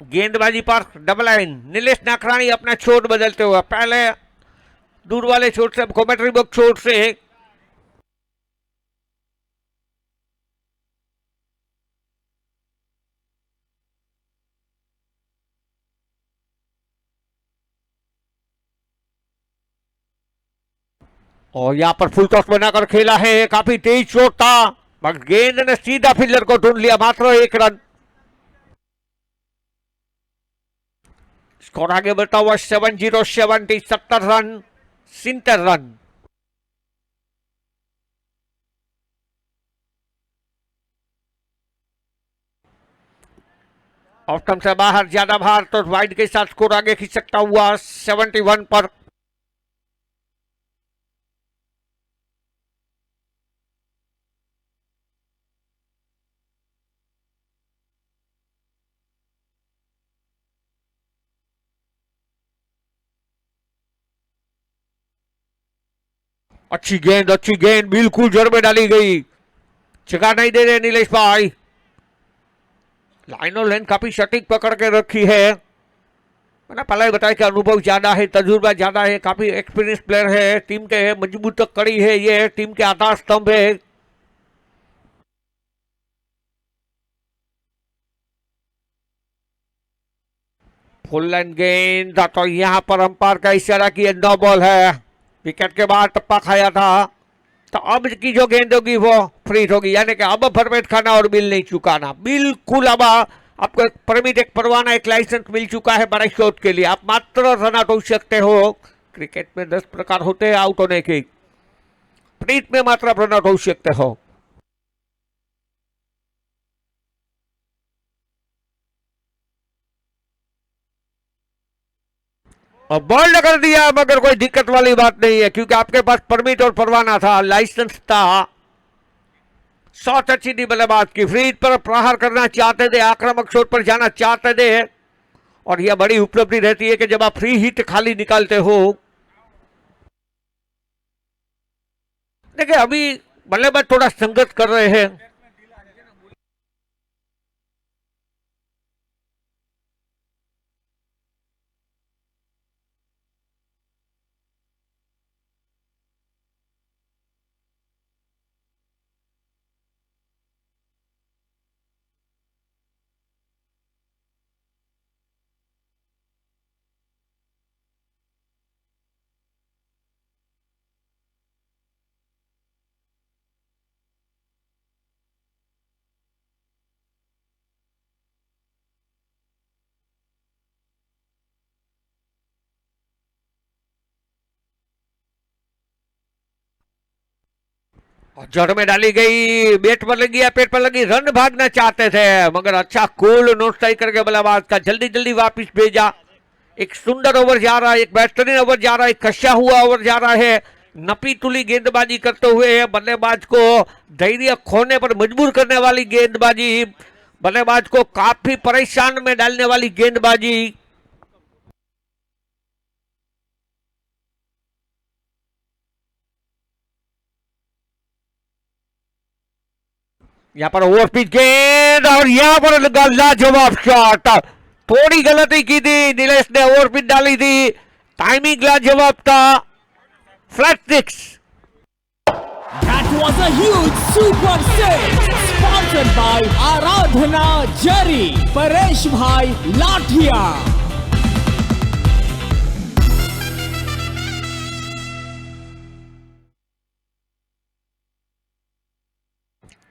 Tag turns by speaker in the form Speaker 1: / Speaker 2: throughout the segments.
Speaker 1: गेंदबाजी पर double line, Nilesh नाखरानी अपना छोट बदलते हुए, पहले दूर वाले छोट से कॉमेंट्री बॉक्स छोट से और यहां पर फुल टॉस बनाकर खेला है, काफी तेज चोट था मगर गेंद ने सीधा फील्डर को ढूंढ लिया, मात्र 1 रन। स्कोर आगे बढ़ता हुआ 70 70 रन 70 रन। ऑप्टम से बाहर, ज्यादा बाहर तो वाइड के साथ स्कोर आगे खींच सकता हुआ 71 पर। अच्छी गेंद बिल्कुल जड़ में डाली गई, जगह नहीं दे रहे नीलेश भाई। लाइन और लाइन काफी सटीक पकड़ के रखी है। मैंने पहले ही बताया कि अनुभव ज्यादा है, तजुर्बा ज्यादा है, काफी एक्सपीरियंस प्लेयर है, टीम के मजबूत कड़ी है, ये टीम के आधार स्तंभ है। फुल लाइन गेंद, तो यहां पर अंपायर का इशारा किया, 9 बॉल है, विकेट के बाद टप्पा खाया था, तो अब की जो गेंद होगी वो फ्री होगी, यानी कि अब फॉर्मेट खाना और बिल नहीं चुकाना, बिल्कुल। अब आपको एक परमिट, एक परवाना, एक लाइसेंस मिल चुका है बड़े शॉट के लिए, आप मात्र रन आउट हो सकते हो। क्रिकेट में 10 प्रकार होते हैं आउट होने के, फ्रीट में मात्र रन आउट हो सकते हो। और बॉल कर दिया, मगर कोई दिक्कत वाली बात नहीं है, क्योंकि आपके पास परमिट और परवाना था, लाइसेंस था। शॉट अच्छी थी बल्लेबाज की, फ्री पर प्रहार करना चाहते थे, आक्रामक शॉट पर जाना चाहते थे, और यह बड़ी उपलब्धि रहती है कि जब आप फ्री हिट खाली निकालते हो। देखिए अभी बल्लेबाज थोड़ा संघर्ष कर रहे हैं। जड़ में डाली गई, बैट पर लगी या पेट पर लगी, रन भागना चाहते थे, मगर अच्छा कूल नोट सही करके बल्लेबाज का जल्दी जल्दी वापिस भेजा। एक सुंदर ओवर जा रहा है, एक बेहतरीन ओवर जा रहा है, एक कशा हुआ ओवर जा रहा है, नपी तुली गेंदबाजी करते हुए बल्लेबाज को धैर्य खोने पर मजबूर करने वाली गेंदबाजी, बल्लेबाज को काफी परेशान में डालने वाली गेंदबाजी। यहाँ पर ओवर पिच गेंद, और यहाँ पर लगा लाजवाब शॉट। थोड़ी गलती की थी नीलेश ने, ओवर पिच डाली थी, टाइमिंग लाजवाब था, flat six.
Speaker 2: That was a huge super six, sponsored by Aradhana Jari, Paresh Bhai Lathia.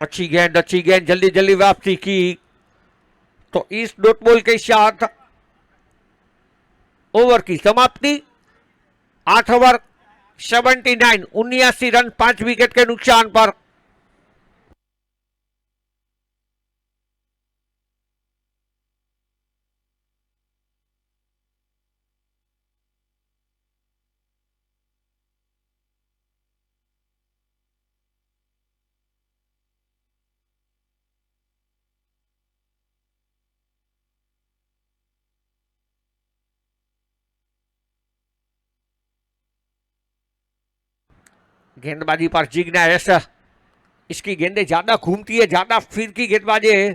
Speaker 1: अच्छी गेंद, जल्दी जल्दी वापसी की, तो इस डॉट बॉल के साथ ओवर की समाप्ति। 8 ओवर 79, 79 रन 5 विकेट के नुकसान पर। गेंदबाजी पर जिग्नेश, इसकी गेंदें ज्यादा घूमती है, ज्यादा फिर की गेंदबाजी है,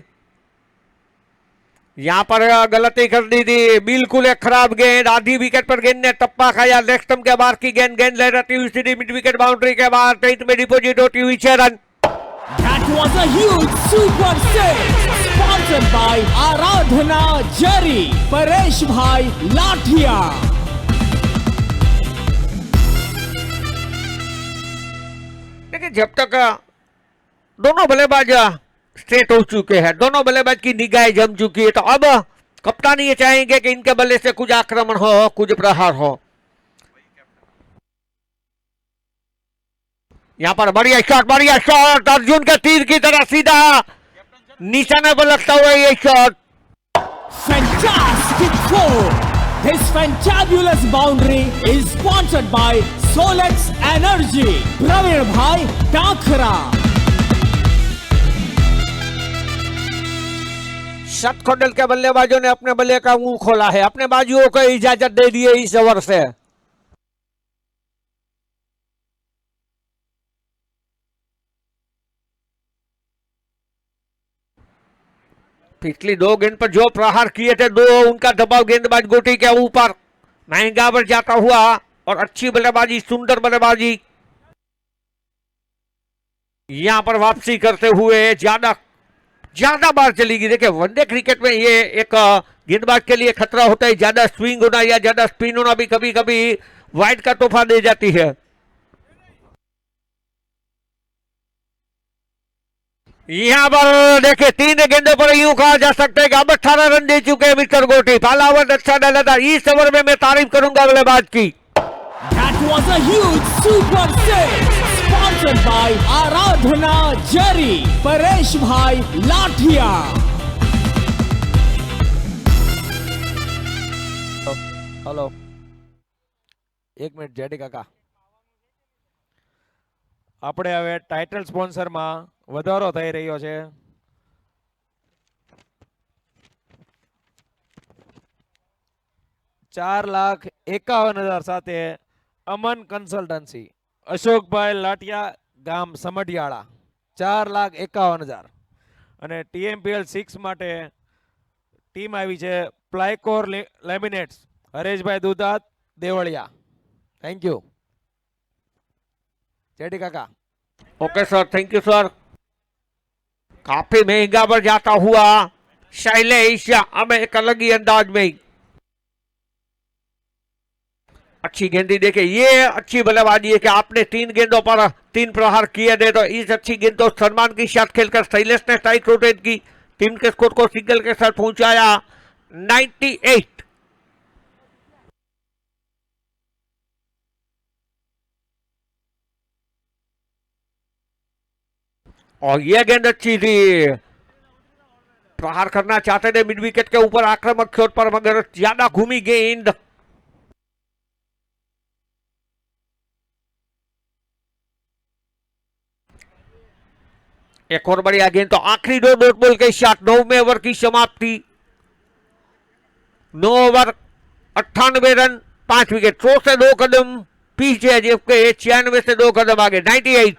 Speaker 1: यहाँ पर गलती कर दी थी, बिल्कुल एक खराब गेंद, आधी विकेट पर गेंद ने टप्पा खाया। लेग स्टंप के बाहर की गेंद ले रहती हुई सीधी मिड विकेट बाउंड्री के बाहर, टेंट में डिपोजिट होती हुई 6 run.
Speaker 2: That was a huge super six, sponsored by Aradhana Jari, Paresh Bhai Lathia.
Speaker 1: लेकिन जब तक दोनों बल्लेबाज स्ट्रेट हो चुके हैं, दोनों बल्लेबाज की निगाहें जम चुकी है, तो अब कप्तान ये चाहेंगे कि इनके बल्ले से कुछ आक्रमण हो, कुछ प्रहार हो। यहाँ पर बढ़िया शॉट, अर्जुन के तीर की तरह सीधा निशाने पर लगता हुआ ये shot.
Speaker 2: Fantastic four. This fantabulous boundary is sponsored by Solex Energy, Praveen Bhai Takhra.
Speaker 1: शतखोडल के बल्लेबाजों ने अपने बल्ले का मुंह खोला है, अपने बाजुओं को इजाजत दे दी है इस ओवर से। पिछली 2 गेंद पर जो प्रहार किए थे, 2 उनका दबाव गेंदबाज गोटी के ऊपर महंगा पर जाता हुआ, और अच्छी बल्लेबाजी, सुंदर बल्लेबाजी। यहां पर वापसी करते हुए ज्यादा बार चली गई। देखिए वनडे क्रिकेट में ये एक गेंदबाज के लिए खतरा होता है, ज्यादा स्विंग होना या ज्यादा स्पिन होना भी कभी कभी वाइड का तोहफा दे जाती है। यहां पर देखिए 3 गेंदों पर यूं कहा जा सकता है कि अब 18 रन दे चुके हैं मिस्टर गोटी। पहला ओवर अच्छा डाला था, इस ओवर में मैं तारीफ करूंगा बल्लेबाज की।
Speaker 2: That was a huge super six, sponsored by Aradhana Jari, Paresh Bhai Lathia.
Speaker 3: Hello, એક મિનિટ જેડી કાકા. આપણે હવે ટાઇટલ સ્પોન્સરમાં વધારો થઈ રહ્યો છે. 4,51,000 સાથે અમન કન્સલ્ટન્સી, અશોકભાઈ લાટિયા, ગામ સમઢિયાળા, 4,51,000. અને TMPL 6 માટે ટીમ આવી છે Plycore laminates, Hareshbhai Dudhat, Devaliya. Thank you JD કાકા.
Speaker 1: Okay sir, thank you sir. काफी महंगा पर जाता हुआ शैलेश अब एक अलग ही अंदाज में अच्छी गेंदी देखे। ये अच्छी बल्लेबाजी है कि आपने 3 गेंदों पर 3 प्रहार किए थे, तो इस अच्छी गेंद को सलमान की साथ खेलकर शैलेश ने स्ट्राइक रोटेट की, टीम के स्कोर को सिंगल के साथ पहुंचाया 98। और यह गेंद अच्छी थी, प्रहार करना चाहते थे मिड विकेट के ऊपर आक्रामक शॉट पर, मगर ज्यादा घूमी गेंद। एक और बढ़िया गेंद, तो आखिरी 2 डॉट बॉल के शॉट। 9वें ओवर की समाप्ति, 9 ओवर 98 रन 5 विकेट, 100 से 2 कदम पीछे, जबकि 96 से 2 कदम आगे 98।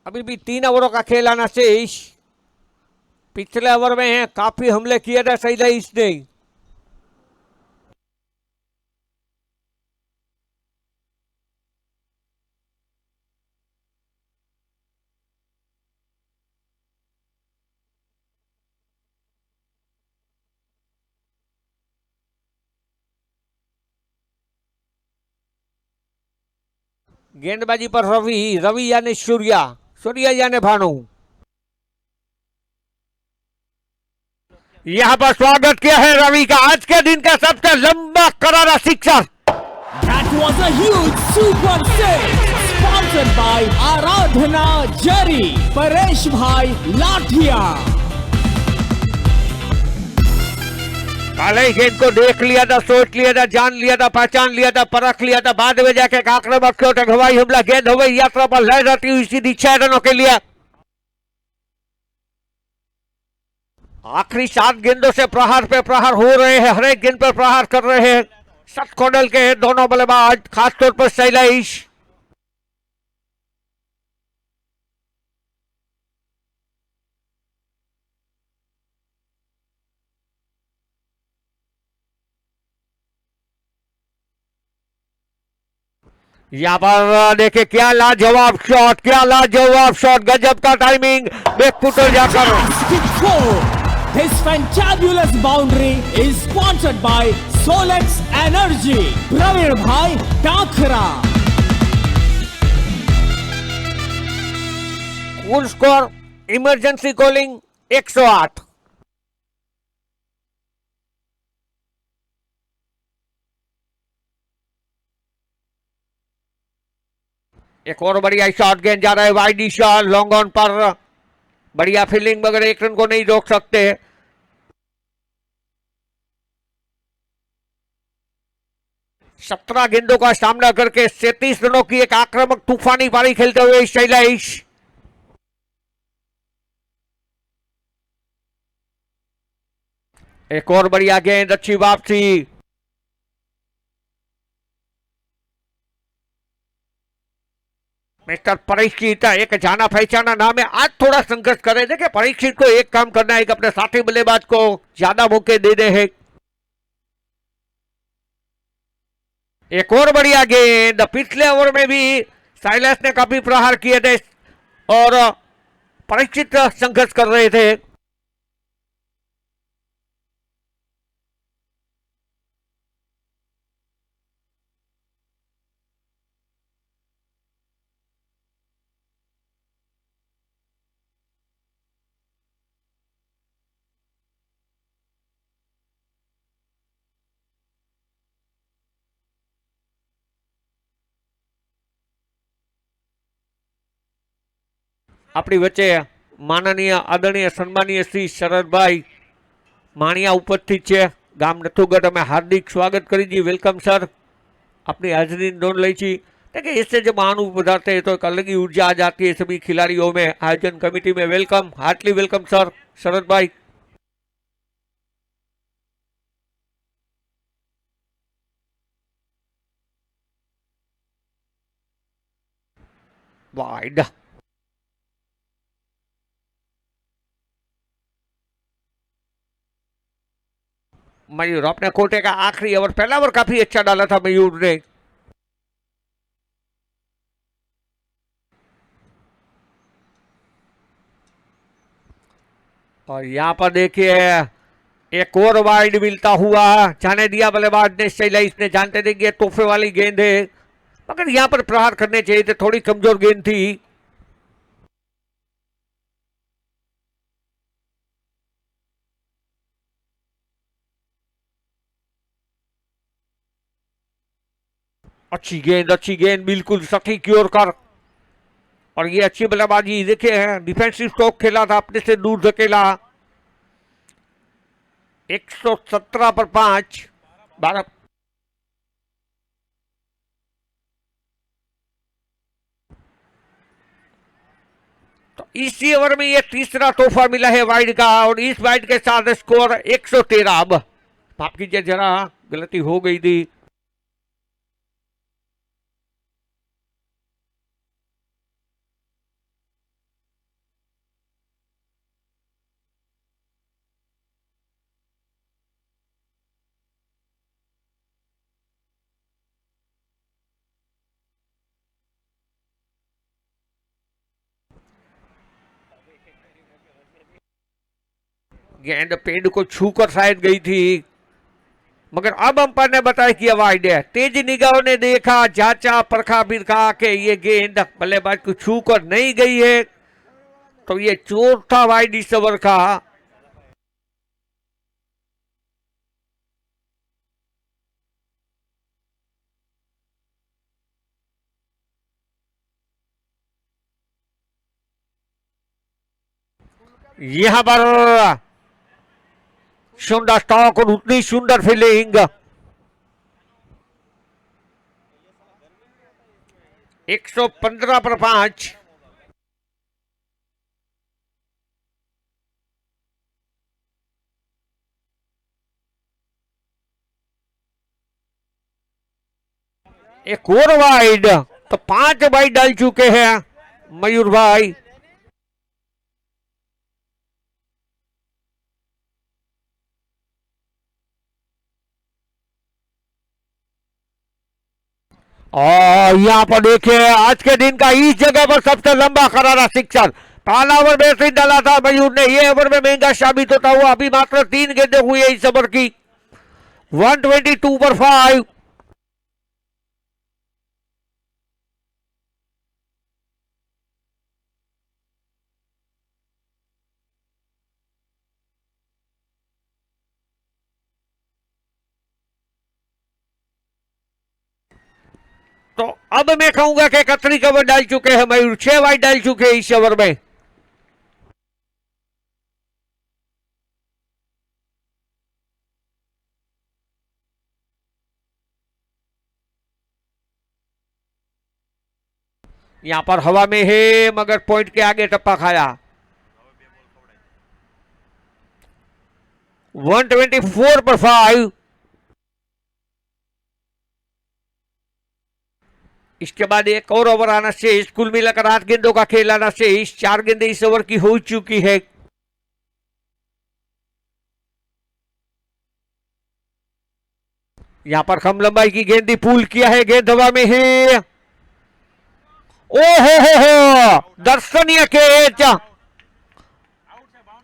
Speaker 1: अभी भी 3 ओवरों का खेल आना शेष। पिछले ओवर में है काफी हमले किए थे शैलेश ने। गेंदबाजी पर रवि यानी सूर्या यानी भानु। यहां पर स्वागत किया है रवि का, आज के दिन का सबसे लंबा करारा sixer.
Speaker 2: That was a huge super six, sponsored by Aradhana Jari, Paresh Bhai Lathia.
Speaker 1: पहले ही गेंद को देख लिया था, सोच लिया था, जान लिया था, पहचान लिया था, परख लिया था, बाद में जाके आक्रामक शॉट, हवाई हमला, गेंद हवाई यात्रा पर ले जाती हुई सीधी 6 रनों के लिए। आखिरी 7 गेंदों से प्रहार पे प्रहार हो रहे हैं, हर एक गेंद पर प्रहार कर रहे हैं सतकोडल के दोनों बल्लेबाज, खासतौर पर शैलेश। यहाँ पर देखिए क्या लाजवाब शॉट, क्या लाजवाब शॉट, गजब का टाइमिंग, बैकफुटर जाकर।
Speaker 2: Fantastic four. This fantabulous boundary is sponsored by Solex Energy. Praveen Bhai Takhra.
Speaker 1: कुल स्कोर इमरजेंसी कॉलिंग 108। एक और बढ़िया शॉट, गेंद जा रहा है वाइड शॉट, लॉन्ग ऑन पर, बढ़िया फील्डिंग, मगर एक रन को नहीं रोक सकते। सत्रह गेंदों का सामना करके 37 रनों की एक आक्रामक तूफानी पारी खेलते हुए शैलेश। एक और बढ़िया गेंद, अच्छी वापसी। मिस्टर परीक्षित, एक जाना पहचाना नाम है, आज थोड़ा संघर्ष करे। देखिए परीक्षित को एक काम करना है कि अपने साथी बल्लेबाज को ज्यादा मौके दे दे है। एक और बढ़िया गेंद, पिछले ओवर में भी साइलेंस ने काफी प्रहार किए थे और परीक्षित संघर्ष कर रहे थे। આપણી વચ્ચે માનનીય આદરણીય સન્માનીય શ્રી શરદભાઈ માણિયા ઉપસ્થિત છે, ગામ નથુગઢ। અમે હાર્દિક સ્વાગત કરી જી, વેલકમ સર। अपनी हाजिरी नोंद ली थी। देखिए इससे जब महानु पधारते हैं तो एक अलग ही ऊर्जा आ जाती है सभी खिलाड़ियों में। आयोजन कमेटी में वेलकम, हार्टली वेलकम सर शरद भाई। वाइड मयूर अपने कोटे का आखिरी ओवर, पहला ओवर काफी अच्छा डाला था मयूर ने। और यहाँ पर देखिए एक और वाइड मिलता हुआ जाने दिया बल्लेबाज ने शैलेश ने, जानते थे कि ये तोहफे वाली गेंद है, मगर यहाँ पर प्रहार करने चाहिए थे, थोड़ी कमजोर गेंद थी। अच्छी गेंद बिल्कुल सटीक क्योर कर, और ये अच्छी बल्लेबाजी देखे हैं, डिफेंसिव स्ट्रोक खेला था, अपने से दूर धकेला। 117 पर 5, 12। तो इसी ओवर में ये तीसरा तोहफा मिला है वाइड का, और इस वाइड के साथ स्कोर 113। अब माफ कीजिए जरा गलती हो गई थी। गेंद पेड़ को छूकर शायद गई थी, मगर अब अंपायर ने बताया कि वाइड है। तेज निगाहों ने देखा, जांचा, परखा, बिरखा के ये गेंद बल्लेबाज को छूकर नहीं गई है, तो ये चौथा वाइड इस ओवर का। यहां पर सुंदर स्टॉक और उतनी सुंदर फील्डिंग। 115 पर 5। एक और वाइड, तो 5 वाइड डाल चुके हैं मयूर भाई। और यहाँ पर देखिए आज के दिन का इस जगह पर सबसे लंबा करारा सिक्सर। पहला ओवर बेहतरीन डाला था मयूर ने, ये ओवर में महंगा साबित होता हुआ। अभी मात्र 3 गेंदें हुई है इस ओवर की। 122 पर 5। तो अब मैं कहूंगा कि 31 ओवर डाल चुके हैं मयूर, 6 वाइड डाल चुके हैं इस ओवर में। यहां पर हवा में है मगर पॉइंट के आगे टप्पा खाया। 124 पर 5। इसके बाद एक और ओवर आना शेष, कुल मिलाकर 8 गेंदों का खेल आना शेष। 4 गेंदें इस ओवर की हो चुकी है। यहां पर कम लंबाई की गेंदी पुल किया है, गेंद हवा में है। हो दर्शनीय कैच,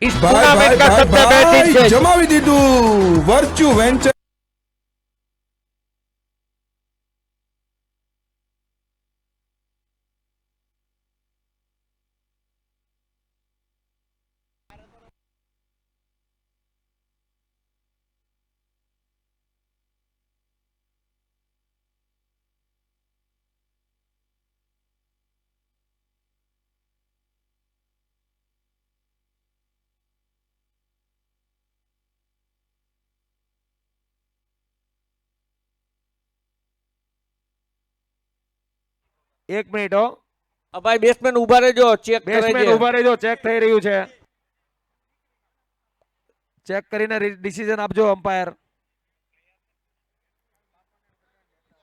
Speaker 1: इस टूर्नामेंट का सबसे बेहतरीन कैच।
Speaker 4: જમાવી દીધું વર્ચ્યુ વેન્ચર।
Speaker 3: એક મિનિટ હો,
Speaker 1: ભાઈ બેટ્સમેન ઉભા રહેજો, ચેક કરે
Speaker 3: બેટ્સમેન
Speaker 1: છે।
Speaker 3: ઉભા રહેજો, ચેક થઈ રહ્યું છે, ચેક કરીને ડિસિઝન આપજો અમ્પાયર।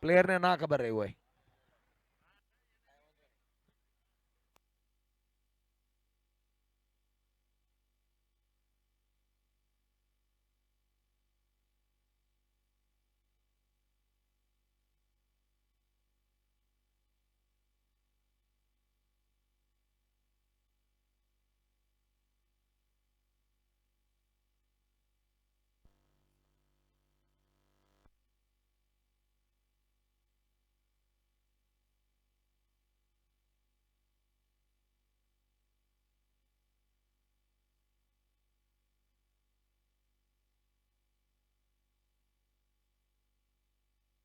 Speaker 3: પ્લેયર ને ના ખબર રહી હોય।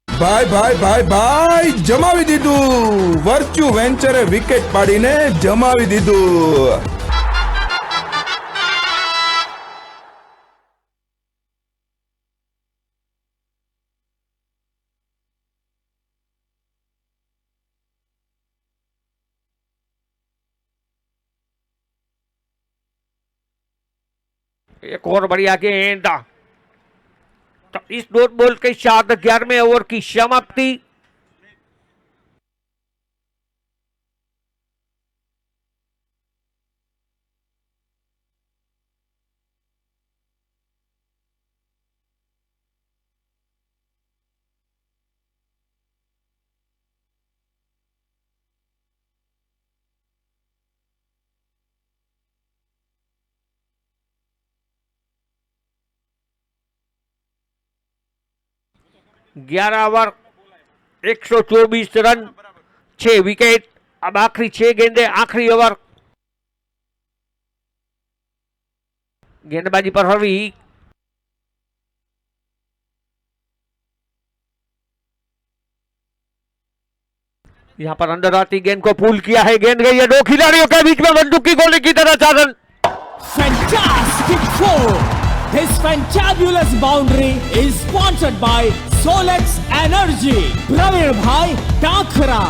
Speaker 4: ભાઈ ભાઈ ભાઈ ભાઈ જમાવી દીધું વર્ચ્યુ વેન્ચરે વિકેટ પાડીને જમાવી દીધું।
Speaker 1: एक और बढ़िया गेंद, तो इस डॉट बॉल के साथ 11वें ओवर की समाप्ति। ग्यारह ओवर 124 रन, 6 विकेट। अब आखिरी 6 गेंदे, आखिरी ओवर। गेंदबाजी पर रवि, यहां पर अंदर आती गेंद को पुल किया है, गेंद गई है 2 खिलाड़ियों के बीच में, बंदूक की गोली की तरह चादर।
Speaker 2: Fantastic four! This fantabulous boundary is sponsored by Solex Energy. Pravir Bhai Takhra.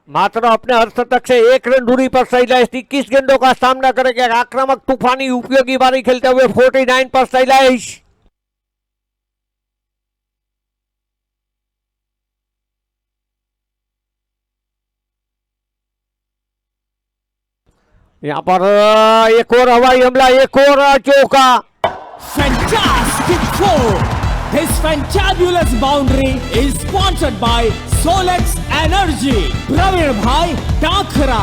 Speaker 1: मात्र अपने अर्धशतक से 1 रन दूरी पर शैलेश 21 गेंदों का सामना करेंगे आक्रामक तूफानी उपयोगी बारी खेलते हुए 49 पर शैलेश। यहाँ पर एक और हवाई हमला, एक और चौका।
Speaker 2: Fantastic four. This fantabulous boundary is sponsored by Solex Energy. Praveen Bhai Takhra.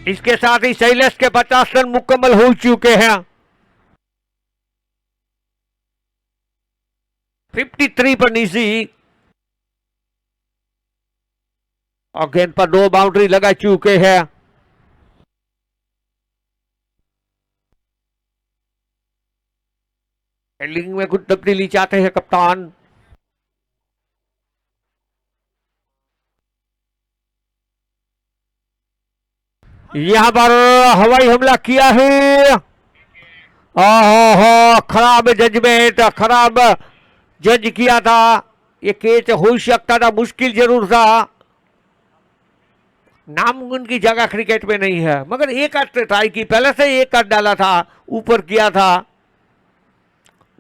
Speaker 1: इसके साथ ही शैलेश के 50 रन मुकम्मल हो चुके हैं। 53 पर निजी और गेंद पर 2 बाउंड्री लगा चुके हैं। फील्डिंग में कुछ तब्दीली चाहते हैं कप्तान। यहां पर हवाई हमला किया है। खराब जजमेंट, खराब जज किया था। ये कैच हो सकता था, मुश्किल जरूर था। नामुमकिन की जगह क्रिकेट में नहीं है, मगर एक आध ट्राई की, पहले से एक आध डाला था, ऊपर किया था।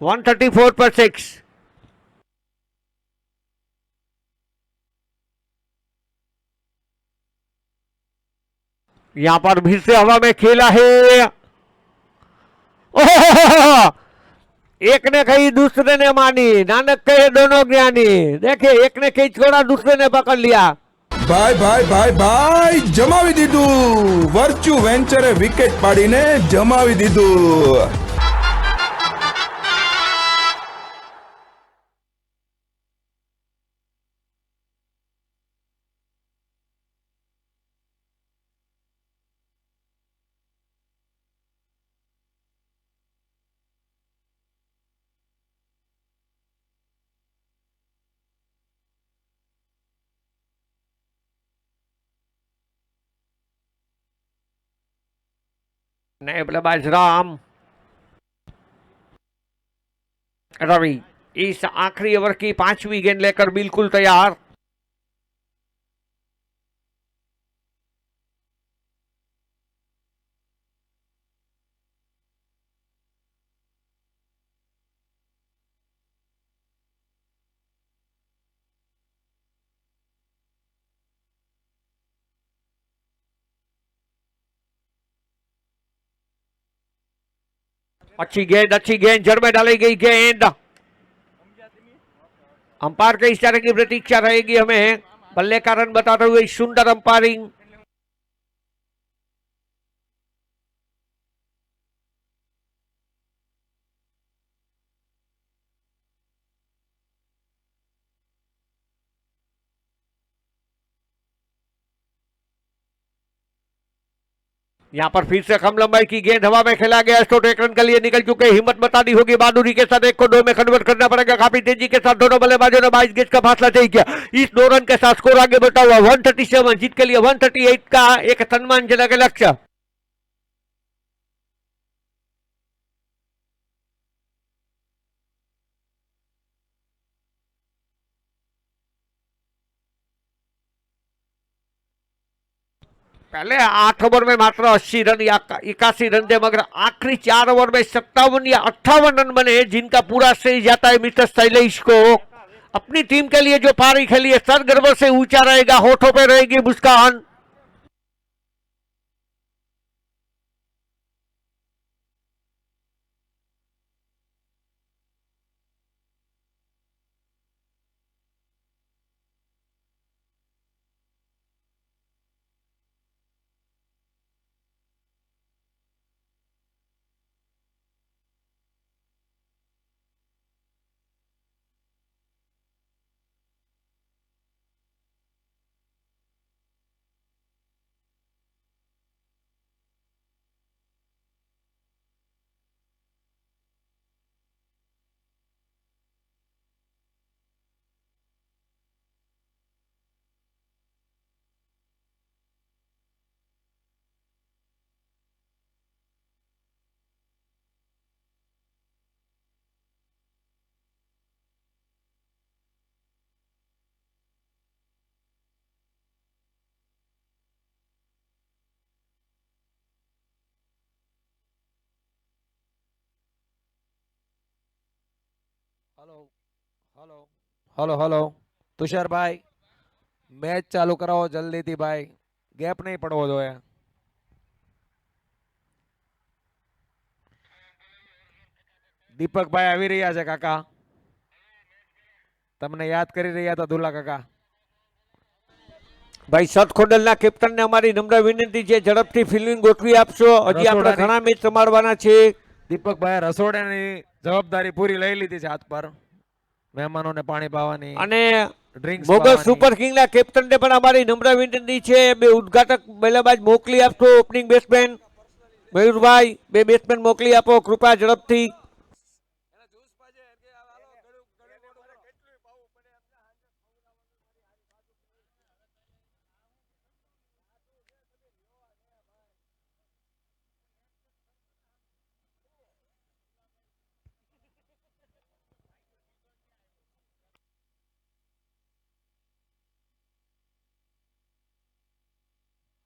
Speaker 1: 134 पर 6। यहां पर फिर से हवा में खेला है। ओह! एक ने कही दूसरे ने मानी, नानक कहे दोनों ज्ञानी। देखे, एक ने कही छोड़ा, दूसरे ने पकड़ लिया।
Speaker 4: ભાઈ ભાઈ ભાઈ ભાઈ જમાવી દીધું વર્ચ્યુ વેન્ચરે વિકેટ પાડીને જમાવી દીધું.
Speaker 1: नए बल्लेबाज राम रवि इस आखिरी ओवर की 5वीं गेंद लेकर बिल्कुल तैयार। अच्छी गेंद, जड़ में डाली गई गेंद। अंपायर के इशारे की प्रतीक्षा रहेगी हमें, बल्ले का रन बताते हुए सुंदर अंपायरिंग। यहाँ पर फिर से कम लंबाई की गेंद हवा में खेला गया। स्टोट एक रन के लिए निकल चुके, हिम्मत बतानी होगी बहादुरी के साथ। 1 को 2 में कन्वर्ट करना पड़ेगा। काफी तेजी के साथ दोनों बल्लेबाजों ने 22 गेंद का फासला तय किया। इस 2 रन के साथ स्कोर आगे बढ़ा हुआ 137, जीत के लिए 138 का एक सम्मानजनक लक्ष्य। पहले 8 ओवर में मात्र 80 रन या 81 रन थे, मगर आखिरी 4 ओवर में 57 या 58 रन बने, जिनका पूरा श्रेय जाता है मिस्टर शैलेश को। अपनी टीम के लिए जो पारी खेली है, सर गर्व से ऊंचा रहेगा, होठों पे रहेगी मुस्कान।
Speaker 3: Hello hello hello hello Tushar भाई, મેચ ચાલુ કરાવો જલ્દીથી ભાઈ, ગેપ નહીં પડવો જોઈએ. દીપકભાઈ આવી રહ્યા છે કાકા, તમને યાદ કરી રહ્યા હતા દુલ્લા કાકા.
Speaker 1: ભાઈ સત ખોડલના કેપ્ટનને અમારી નમ્ર વિનંતી છે, ઝડપથી ફિલ્ડિંગ ગોઠવી આપશો. હજી આપણે
Speaker 3: રસોડાની-
Speaker 1: ઘણા મેચ રમાડવાના છે.
Speaker 3: દીપકભાઈ રસોડાની જવાબદારી પૂરી લઈ લીધી છે હાથ પર, મહેમાનોને પાણી પાવાની
Speaker 1: અને
Speaker 3: ડ્રિંક્સ
Speaker 1: મોગલ સુપર કિંગના કેપ્ટનને પણ અમારી નમ્ર વિનંતી છે, બે ઉદ્ઘાટક બલ્લેબાજ મોકલી આપશો. ઓપનિંગ બેટ્સમેન મયુરભાઈ, બે બેટ્સમેન મોકલી આપો કૃપા ઝડપથી.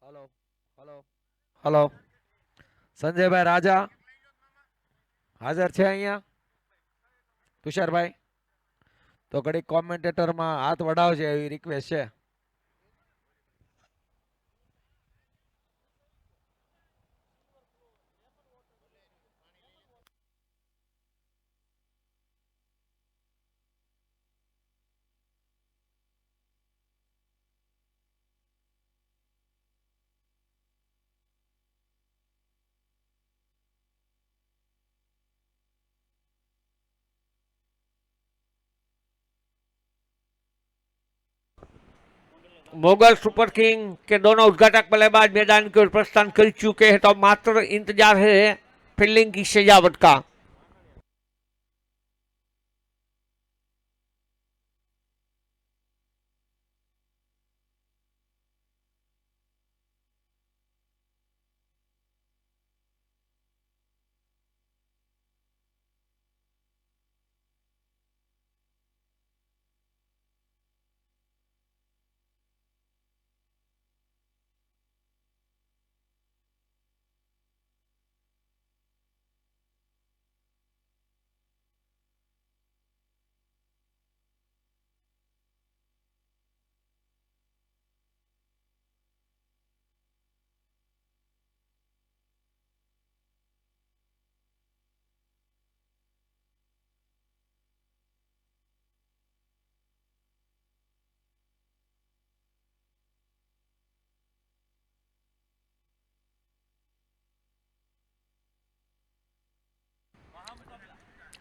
Speaker 3: હલો હલો હલો, સંજયભાઈ રાજા હાજર છે અહીંયા? તુષારભાઈ તો ઘડીક કોમેન્ટેટરમાં હાથ વડાવજે એવી રિક્વેસ્ટ છે.
Speaker 1: मोगल सुपर किंग के दोनों उद्घाटक बल्लेबाज मैदान की ओर प्रस्थान कर चुके हैं, तो मात्र इंतजार है फील्डिंग की सजावट का.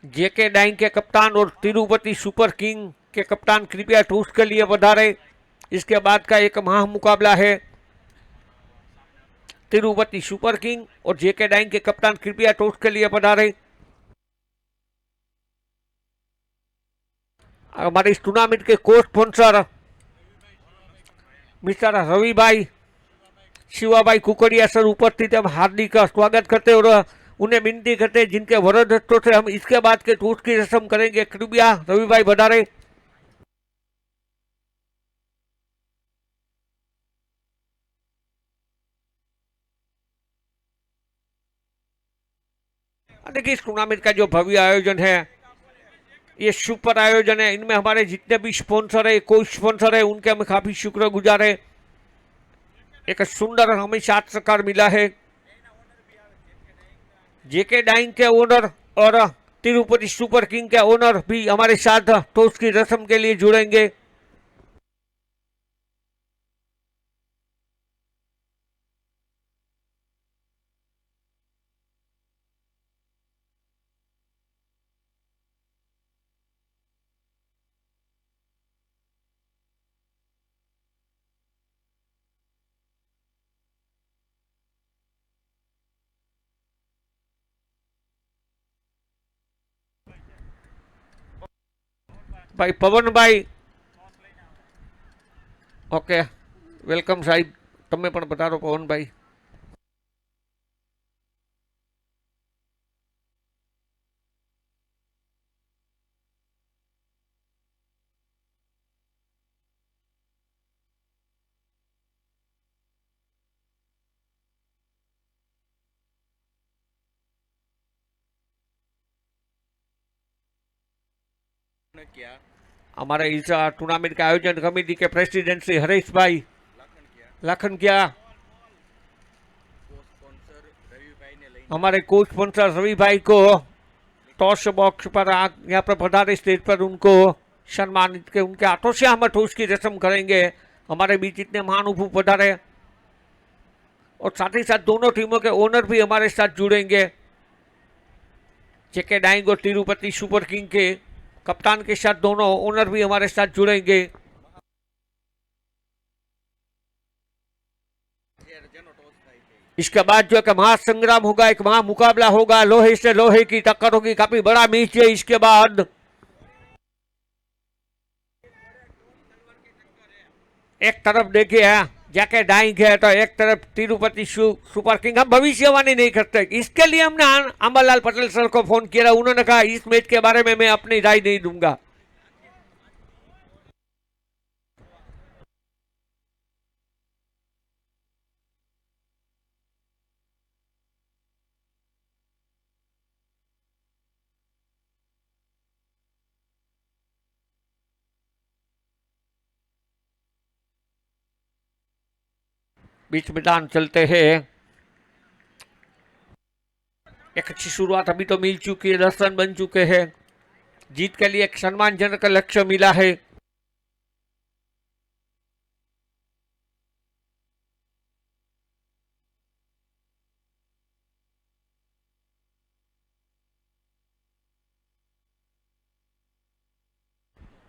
Speaker 1: जेके डाइंग के कप्तान और तिरुपति सुपर किंग के कप्तान कृपया टूस के लिए पधारे. इसके बाद का एक महा मुकाबला है. तिरुपति सुपर किंग और जेके डाइंग के कप्तान कृपया टूस के लिए पधारे. हमारे इस टूर्नामेंट के कोच स्पॉन्सर मिस्टर रवि भाई शिवा भाई कुकड़िया सर उपस्थित, हम हार्दिक स्वागत करते और उन्हें विनती करते जिनके वरद हस्तों से हम इसके बाद के टूट की रस्म करेंगे. कृपया रवि भाई बढ़ारे. देखिए इस टूर्नामेंट का जो भव्य आयोजन है, ये सुपर आयोजन है. इनमें हमारे जितने भी स्पॉन्सर है, कोई स्पॉन्सर है, उनके हम काफी शुक्रगुजार है. एक सुंदर हमें साथ सहकार मिला है. जेके डाइंग के ओनर और तिरुपति सुपर किंग के ओनर भी हमारे साथ टॉस की रस्म के लिए जुड़ेंगे. भाई पवन भाई, ओके वेलकम साहिब. તમે પણ પધારો પવનભાઈ. हमारे इस टूर्नामेंट के आयोजन कमेटी के प्रेसिडेंट श्री हरीश भाई लाखनकिया, हमारे कोच स्पॉन्सर रवि भाई को टॉस बॉक्स पर यहाँ पर पधारे स्टेज पर उनको सम्मानित के उनके हाथों से हम टॉस की रस्म करेंगे। हमारे बीच इतने महानुभाव पधारे और साथ ही साथ दोनों टीमों के ओनर भी हमारे साथ जुड़ेंगे। जेके डाइंग और तिरुपति सुपर किंग के कप्तान के साथ दोनों ओनर भी हमारे साथ जुड़ेंगे। इसके बाद जो एक महासंग्राम होगा, एक महामुकाबला होगा, लोहे से लोहे की टक्कर होगी, काफी बड़ा मैच है। इसके बाद एक तरफ देखिए जैके डाइंग है तो एक तरफ तिरुपति सुपर किंग। हम भविष्यवाणी नहीं करते, इसके लिए हमने अंबालाल पटेल सर को फोन किया। उन्होंने कहा इस मैच के बारे में मैं अपनी राय नहीं दूंगा। बीच मैदान चलते हैं, एक अच्छी शुरुआत अभी तो मिल चुकी है, 10 रन बन चुके हैं। जीत के लिए एक सम्मानजनक लक्ष्य मिला है।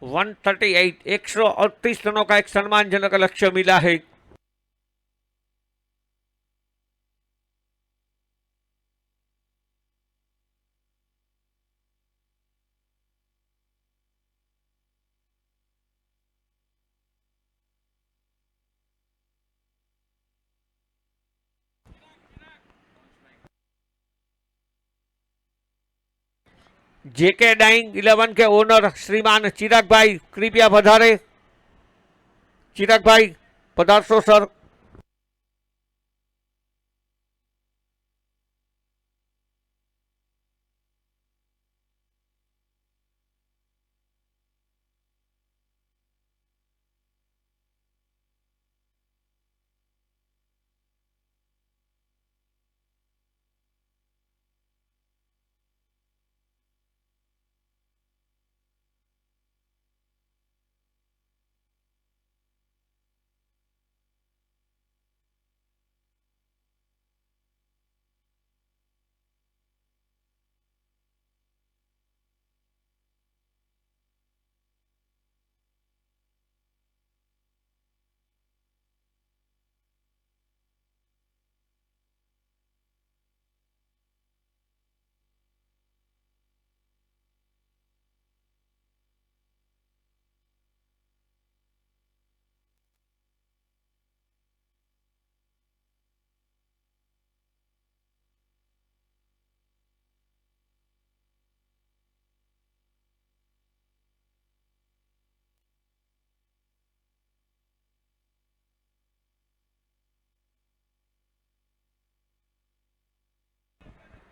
Speaker 1: वन 138 रनों का एक सम्मानजनक लक्ष्य मिला है। जेके डाइंग 11 के ओनर श्रीमान चिराग भाई कृपया पधारे। चिराग भाई पधारशो सर।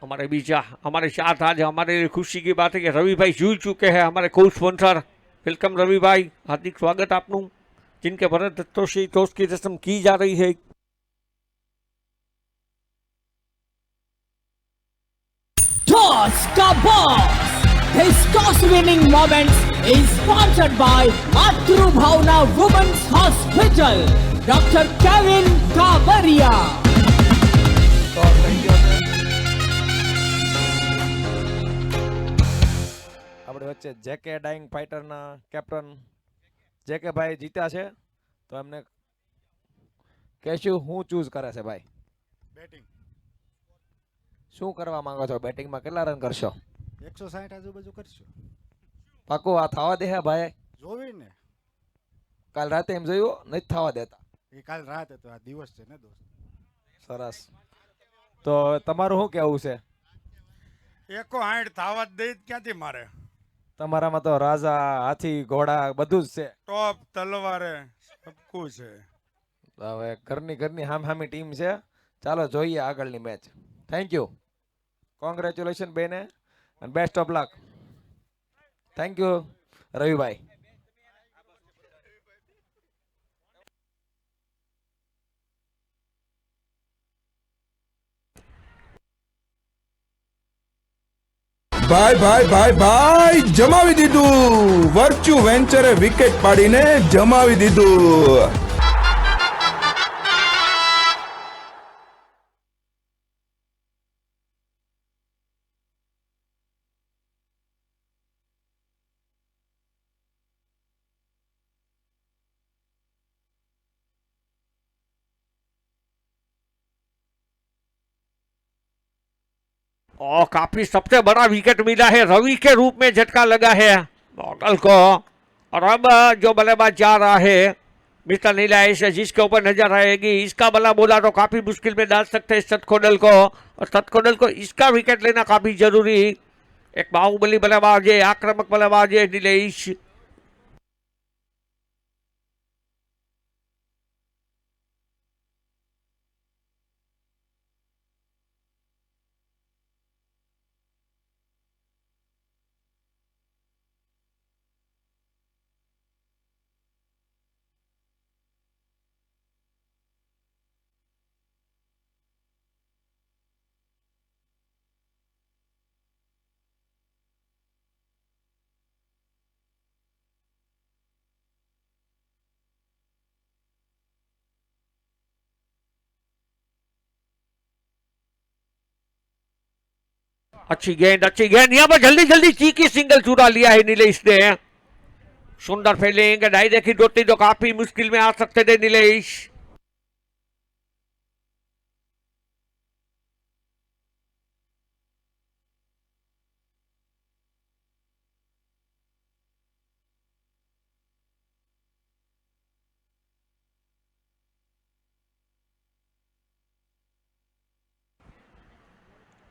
Speaker 1: हमारे बीच हमारे साथ आज हमारे लिए खुशी की बात है कि रवि भाई जुड़ चुके हैं, हमारे कोच स्पॉन्सर। वेलकम रवि भाई, हार्दिक स्वागत आपनु, जिनके भरत से टॉस की रस्म की जा रही है।
Speaker 2: Toss ka boss. His toss-winning moments is sponsored by Matru Bhavna Women's Hospital. Dr. Kevin Kabaria.
Speaker 3: આપણે વચ્ચે જેકે ડાઇંગ ફાઇટરના કેપ્ટન જેકે ભાઈ જીત્યા છે, તો એમને કહેશું હું ચૂઝ કરે છે ભાઈ?
Speaker 5: બેટિંગ
Speaker 3: શું કરવા માંગો છો? બેટિંગમાં કેટલા રન કરશો?
Speaker 5: 160 આજુબાજુ કરશું.
Speaker 3: પાકું આ થવા દે હે ભાઈ?
Speaker 5: જોવીને
Speaker 3: કાલ રાતે એમ જોયું નથી થવા દેતા.
Speaker 5: એ કાલ રાત હતો, આ દિવસ છે ને દોસ્ત.
Speaker 3: સરસ. તો તમારું શું કહેવું છે?
Speaker 5: 160 થાવા જ દઈ જ ક્યાંથી મારે?
Speaker 3: તમારામાં તો રાજા, હાથી, ઘોડા બધું જ છે.
Speaker 5: ટોપ તલવારે સબકું છે.
Speaker 3: હવે ઘરની હામી ટીમ છે. ચાલો જોઈએ આગળની મેચ. થેન્ક યુ, કોંગ્રેચ્યુલેશન બેને, અને best of luck. Thank you Ravibhai.
Speaker 4: ભાઈ જમાવી દીધું. વર્ચ્યુ વેન્ચરે વિકેટ પાડીને જમાવી દીધું.
Speaker 1: और काफी सबसे बड़ा विकेट मिला है, रवि के रूप में झटका लगा है मॉडल को। और अब जो बल्लेबाज जा रहा है मिस्टर नीलेश, जिसके ऊपर नजर आएगी, इसका बल्ला बोला तो काफी मुश्किल में डाल सकते हैं सतखोडल को, और सतखोडल को इसका विकेट लेना काफी जरूरी। एक बाहुबली बल्लेबाज है, आक्रामक बल्लेबाज है नीलेश। अच्छी गेंद यहाँ पर जल्दी जल्दी चीकी सिंगल चुरा लिया है नीलेश ने। सुंदर फील्डिंग, डायरेक्ट होती तो काफी मुश्किल में आ सकते थे नीलेश।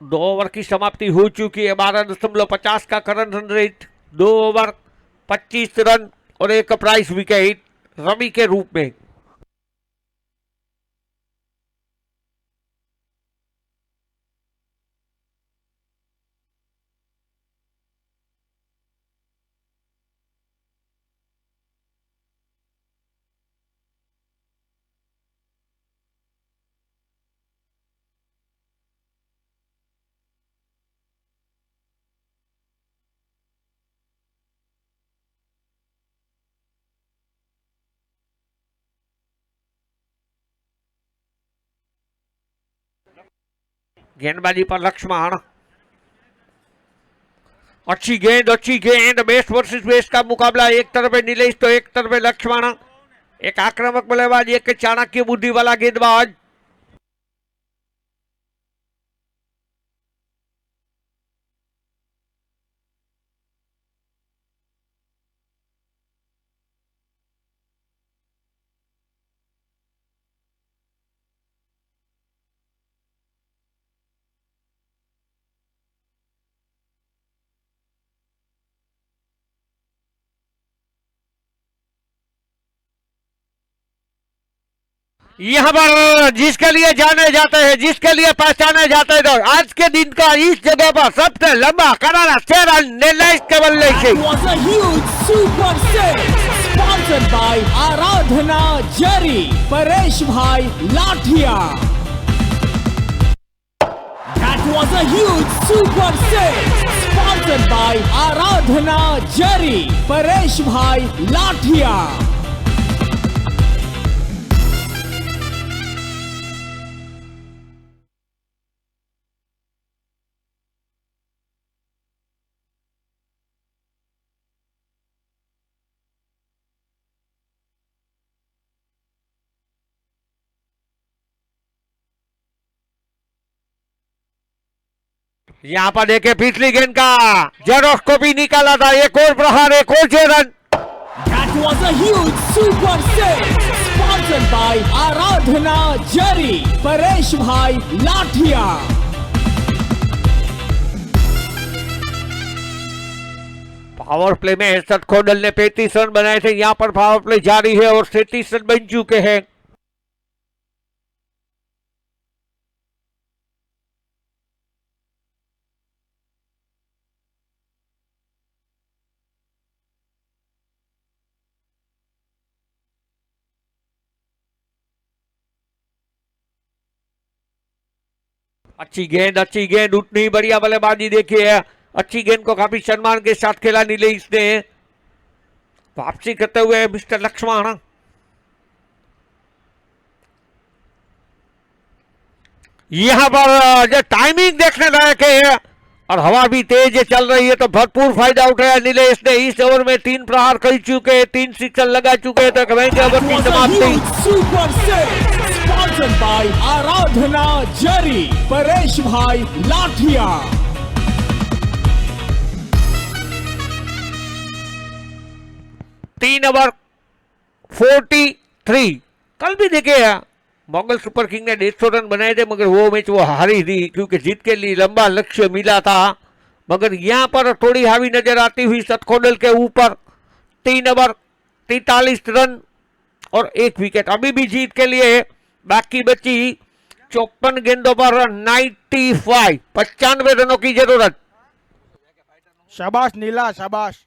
Speaker 1: दो ओवर की समाप्ति हो चुकी है, 12.50 का current run rate, 2 over 25 run और एक प्राइस विकेट रवि के रूप में। गेंदबाजी पर लक्ष्मण, अच्छी गेंद, बेस्ट वर्सेस बेस्ट का मुकाबला। एक तरफ है नीलेश तो एक तरफ है लक्ष्मण, एक आक्रामक बल्लेबाज, एक चाणक्य बुद्धि वाला गेंदबाज। यहाँ पर जिसके लिए जाने जाते हैं, जिसके लिए पहचाने जाते हैं, तो आज के दिन का इस जगह पर सबसे लंबा करारा चेहरा नीलेश के बल्ले से।
Speaker 2: That was a huge super six, sponsored by आराधना जरी, परेश भाई लाठिया। That was a huge super six, sponsored by आराधना जरी, परेश भाई लाठिया।
Speaker 1: यहाँ पर देखे पिछली गेंद का जेरोस्कोपी निकाला था, एक और प्रहार, एक और 6 run.
Speaker 2: That was a huge super six, sponsored by आराधना जरी, परेश भाई लाठिया।
Speaker 1: पावर प्ले में सतखोडल ने 35 रन बनाए थे, यहाँ पर पावर प्ले जारी है और 37 रन बन चुके हैं। अच्छी गेंद, उतनी बढ़िया बल्लेबाजी देखी है अच्छी गेंद को काफी सम्मान के साथ खेला नीलेश ने। वापसी करते हुए मिस्टर लक्ष्मण, यहां पर जो टाइमिंग देखने लायक है और हवा भी तेज चल रही है, तो भरपूर फायदा उठाया नीलेश ने। इस ओवर में 3 प्रहार कर चुके हैं, 3 सिक्सर लगा चुके हैं, तो कहेंगे ओवर की समाप्ति।
Speaker 2: सुपर सिक्स स्पॉन्सर्ड बाय आराधना जरी, परेश भाई लाठिया।
Speaker 1: तीन ओवर 43। कल भी देखे मोगल सुपर किंग ने 150 रन बनाए थे, मगर वो मैच वो हारी थी क्योंकि जीत के लिए लंबा लक्ष्य मिला था। मगर यहां पर थोड़ी हावी नजर आती हुई सतखोडल के ऊपर। 3 ओवर 43 रन और 1 विकेट। अभी भी जीत के लिए बाकी बची 54 गेंदों पर 95 रनों की जरूरत।
Speaker 5: शाबाश नीला, शाबाश।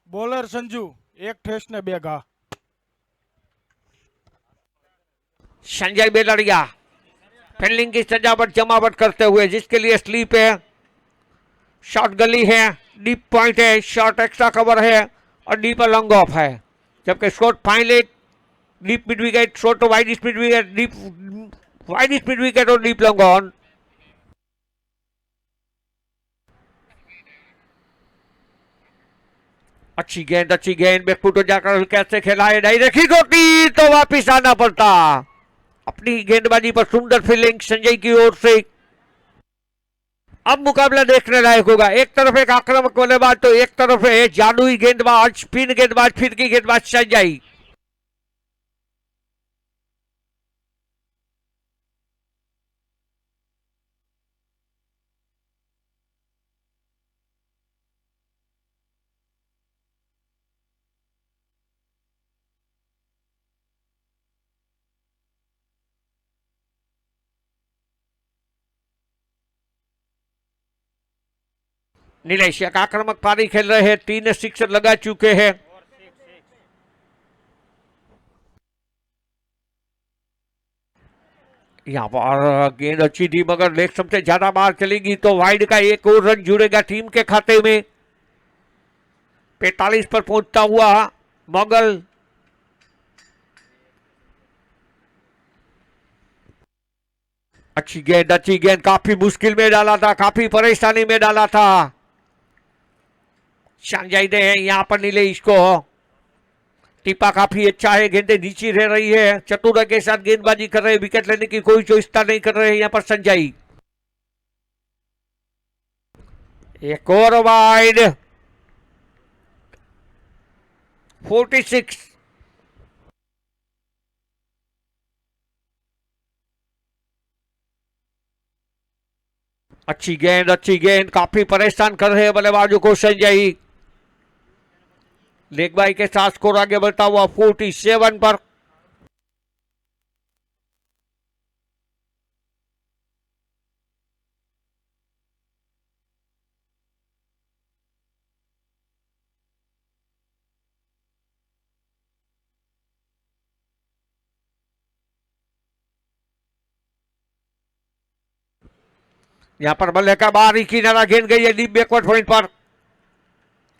Speaker 5: बोलर संजू, 1 ઠેસ ને 2 ઘા।
Speaker 1: संजय बेलड़िया फील्डिंग की सजावट जमावट करते हुए, जिसके लिए स्लीप है, शॉर्ट गली है, डीप पॉइंट है, शॉर्ट एक्स्ट्रा कवर है और डीप लॉन्ग ऑफ है। जबकि short fine leg, deep mid wicket, short wide speed wicket, deep wide speed wicket और डीप लॉन्ग ऑन। अच्छी गेंद बैकफुट जाकर कैसे खेला है, डायरेक्ट हिट होती तो वापिस आना पड़ता। अपनी गेंदबाजी पर सुंदर फील्डिंग संजय की ओर से। अब मुकाबला देखने लायक होगा। एक तरफ एक आक्रामक बल्लेबाज, तो एक तरफ है जादुई गेंदबाज, स्पिन गेंदबाज, फिरकी गेंदबाज संजय। नीलेश एक आक्रामक पारी खेल रहे हैं, 3 सिक्सर लगा चुके हैं। यहाँ पर गेंद अच्छी थी, मगर लेग सबसे ज्यादा बाहर चलेगी तो वाइड का 1 और रन जुड़ेगा टीम के खाते में। 45 पर पहुंचता हुआ मोगल। अच्छी गेंद काफी मुश्किल में डाला था, काफी परेशानी में डाला था संजय ने। यहां पर नीलेश को टिपा काफी अच्छा है, गेंदें नीचे रह रही है, चतुर के साथ गेंदबाजी कर रहे हैं, विकेट लेने की कोई चोइस्ता नहीं कर रहे हैं यहां पर संजय। एक और वाइड 46। अच्छी गेंद काफी परेशान कर रहे हैं बल्लेबाजों को संजय। लेग बाई के साथ स्कोर आगे बढ़ता हुआ 47 पर। यहां पर बल्ले का बाहरी किनारा गेंद गई है डीप बैकवर्ड पॉइंट पर।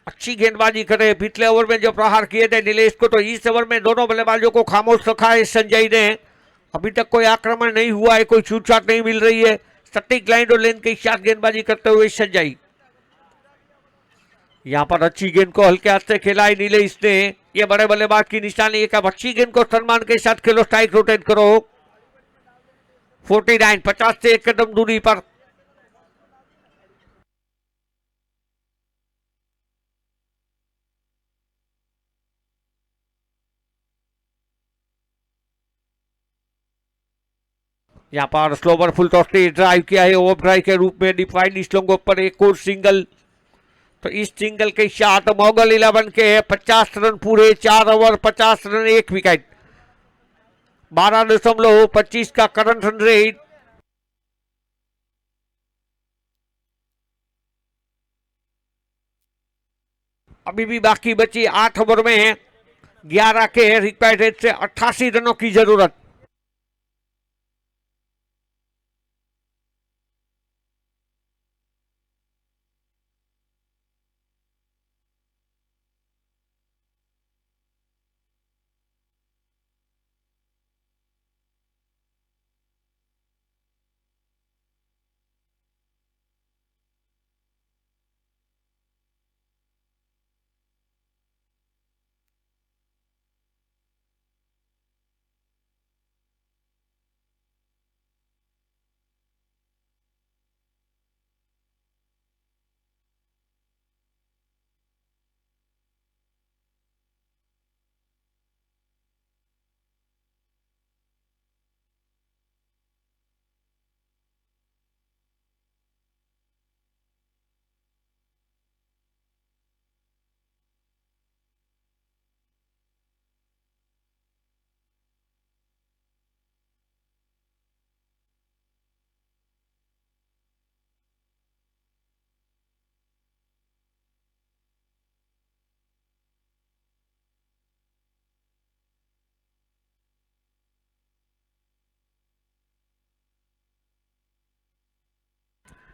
Speaker 1: अच्छी गेंदबाजी करे। पिछले ओवर में जो प्रहार किए थे नीलेश को, तो इस ओवर में दोनों बल्लेबाजों को खामोश रखा है संजय ने। अभी तक कोई आक्रमण नहीं हुआ है, कोई छूटछाट नहीं मिल रही है। सटीक लाइन और लेन के साथ गेंदबाजी करते हुए संजय। यहां पर अच्छी गेंद को हल्के हाथ से खेला है नीलेश ने। ये बड़े बल्लेबाज की निशानी है कि अब अच्छी गेंद को सम्मान के साथ खेलो, स्ट्राइक रोटेट करो। 49 50 से 1 कदम दूरी पर। यहाँ पर स्लोवर फुल टॉस ने ड्राइव किया है ओवर ड्राइव के रूप में। डिफाइंड स्लोंगों पर एक और सिंगल, तो इस सिंगल के साथ मोगल 11 के 50 रन पूरे, 4 ओवर 50 रन 1 विकेट, 12.25 का करंट रन रेट। अभी भी बाकी बची 8 ओवर में 11 के रिक्वायर्ड रेट से 88 रनों की जरूरत।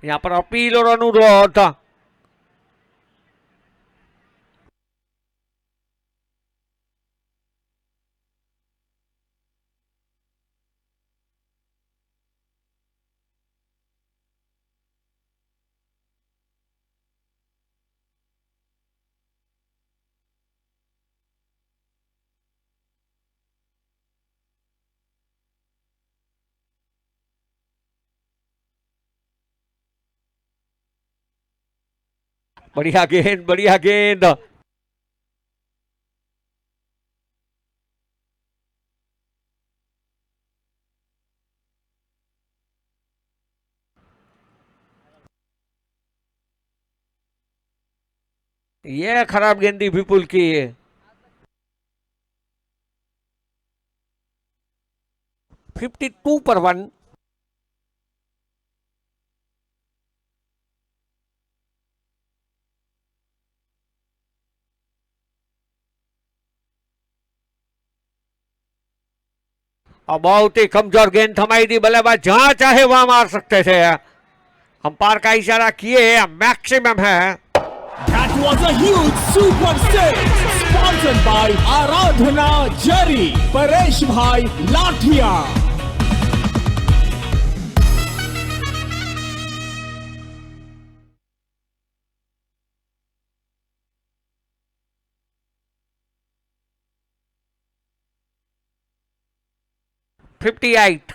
Speaker 1: यहाँ पर अपील और अनुरोध। बढ़िया गेंद, बढ़िया गेंद। ये खराब गेंदी विपुल की। फिफ्टी टू पर 1। और बहुत ही कमजोर गेंद थमाई थी, बल्लेबाज जहां चाहे वहां मार सकते थे। अंपायर का इशारा किए मैक्सिमम है।
Speaker 2: That was a huge super six, sponsored by Aradhana Jari, Paresh Bhai Lathia.
Speaker 1: Fifty 8।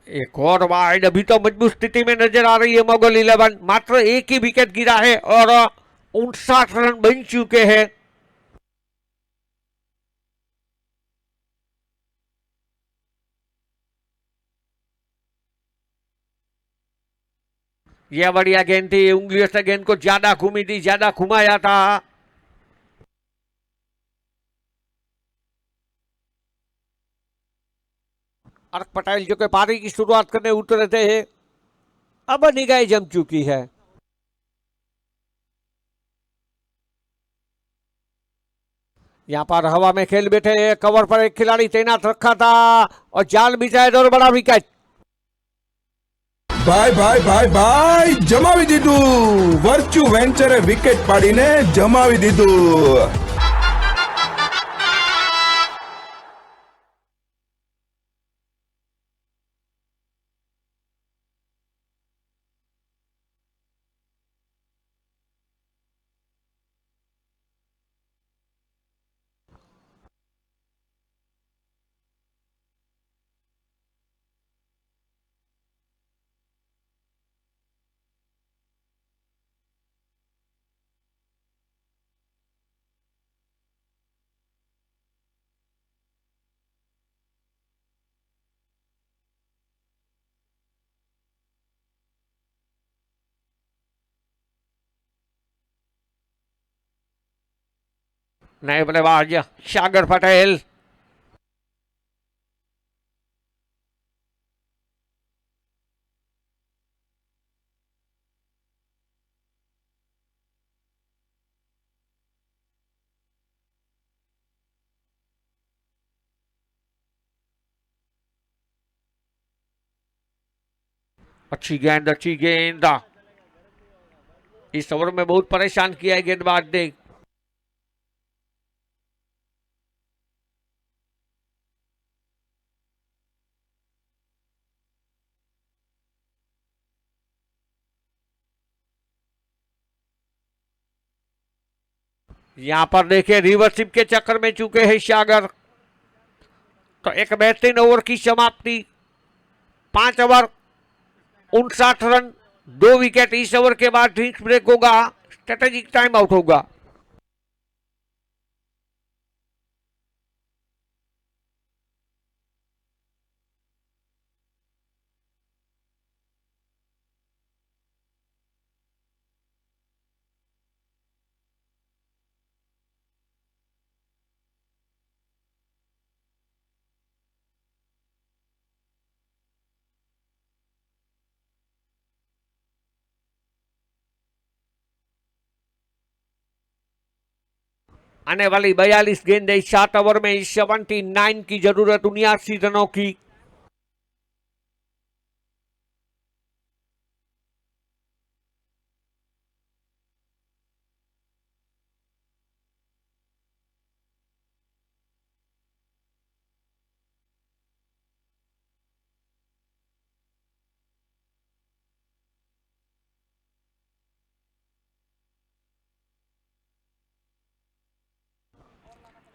Speaker 1: एक और वाइड, अभी तो मजबूत स्थिति में नजर आ रही है मुगल 11। मात्र एक ही विकेट गिरा है और 59 रन बन चुके हैं। यह बढ़िया गेंद थी, उंगलियों से गेंद को ज्यादा घूमी थी, ज्यादा घुमाया था। अर्क पटेल जो कि पारी की शुरुआत करने उतरे थे, अब निगाह जम चुकी है। यहाँ पर हवा में खेल बैठे, कवर पर एक खिलाड़ी तैनात रखा था और जाल बिछाए और बड़ा विकेट।
Speaker 4: ભાઈ ભાઈ ભાઈ ભાઈ જમાવી દીધું વર્ચ્યુ વેન્ચરે વિકેટ પાડીને જમાવી દીધું.
Speaker 1: नए बल्लेबाज सागर पटेल। अच्छी गेंद, अच्छी गेंद। इस ओवर में बहुत परेशान किया है गेंदबाज ने। यहां पर देखिए रिवर्सिप के चक्कर में चुके हैं सागर। तो एक बेहतरीन ओवर की समाप्ति। 5 ओवर 59 रन, 2 विकेट। इस ओवर के बाद ड्रिंक्स ब्रेक होगा, स्ट्रेटेजिक टाइम आउट होगा। आने वाली 42 गेंदें 7 ओवर में 79 की जरूरत 79 रनों की।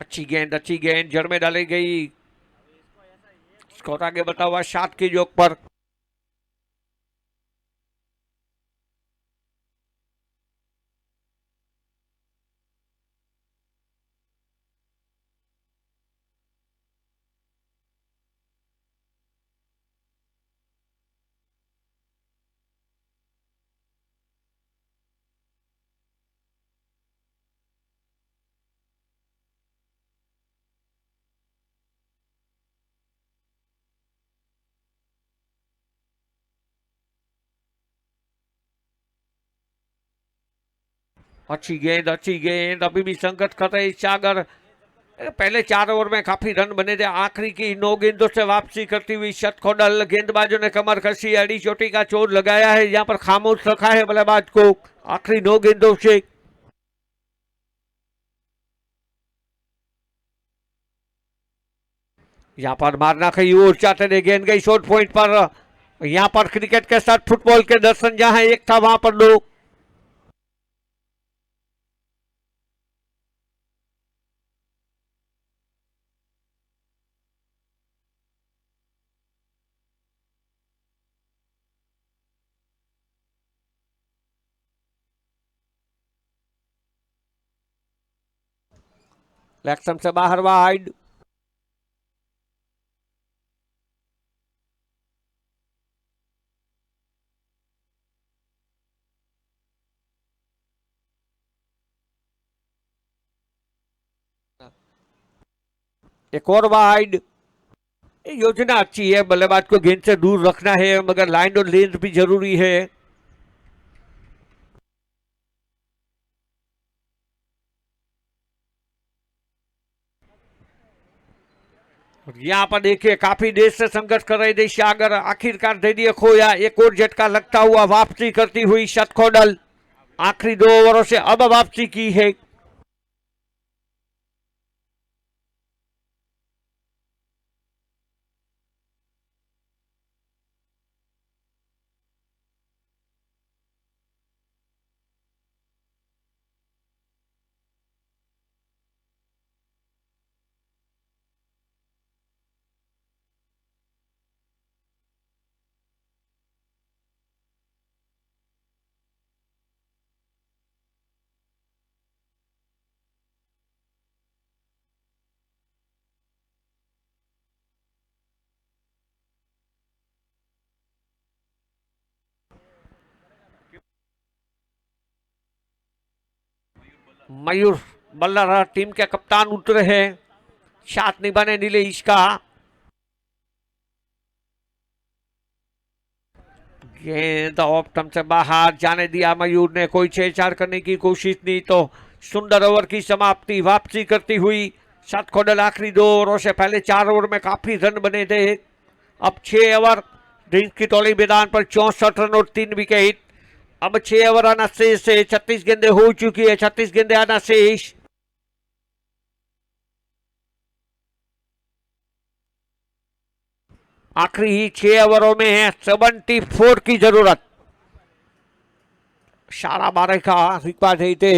Speaker 1: अच्छी गेंद जड़ में डाली गई। स्कोर आगे बता हुआ 7 के योग पर। अच्छी गेंद अभी भी संकट कर रहे सागर। पहले 4 ओवर में काफी रन बने थे। आखिरी की 9 गेंदों से वापसी करती हुई शतखोडल। गेंदबाजों ने कमर कसी, अड़ी चोटी का चोट लगाया है। यहाँ पर खामोश रखा है बल्लेबाज को आखिरी 9 गेंदों से। यहाँ पर मारना कहीं और चाहते थे, गेंद गई शॉर्ट पॉइंट पर। यहाँ पर क्रिकेट के साथ फुटबॉल के दर्शन जहां एक था वहां पर लोग। लैक्सम से बाहर वाइड। एक और वाइड। योजना अच्छी है, बल्लेबाज को गेंद से दूर रखना है, मगर लाइन और लेंथ भी जरूरी है। यहाँ पर देखिए काफी देर से संघर्ष कर रहे थे सागर, आखिरकार धैर्य खोया। एक और झटका लगता हुआ वापसी करती हुई शतखोडल। आखिरी 2 ओवरों से अब वापसी की है। मयूर बल्ला टीम के कप्तान उतरे हैं, साथ निभाने नीलेश का। गेंद ऑफ स्टंप से बाहर जाने दिया मयूर ने। कोई छेड़छाड़ करने की कोशिश नहीं, तो सुंदर ओवर की समाप्ति वापसी करती हुई शतखोडल। आखिरी 2 ओवरों से पहले 4 ओवर में काफी रन बने थे। अब 6 ओवर ड्रीम्स की टोली मैदान पर 64 रन और 3 विकेट। अब 6 ओवर आना शेष है। 36 गेंदें हो चुकी है, 36 गेंदें आना शेष। आखिरी ही 6 ओवरों में है 74 की जरूरत। सारा बारह का रिकॉर्ड है थे।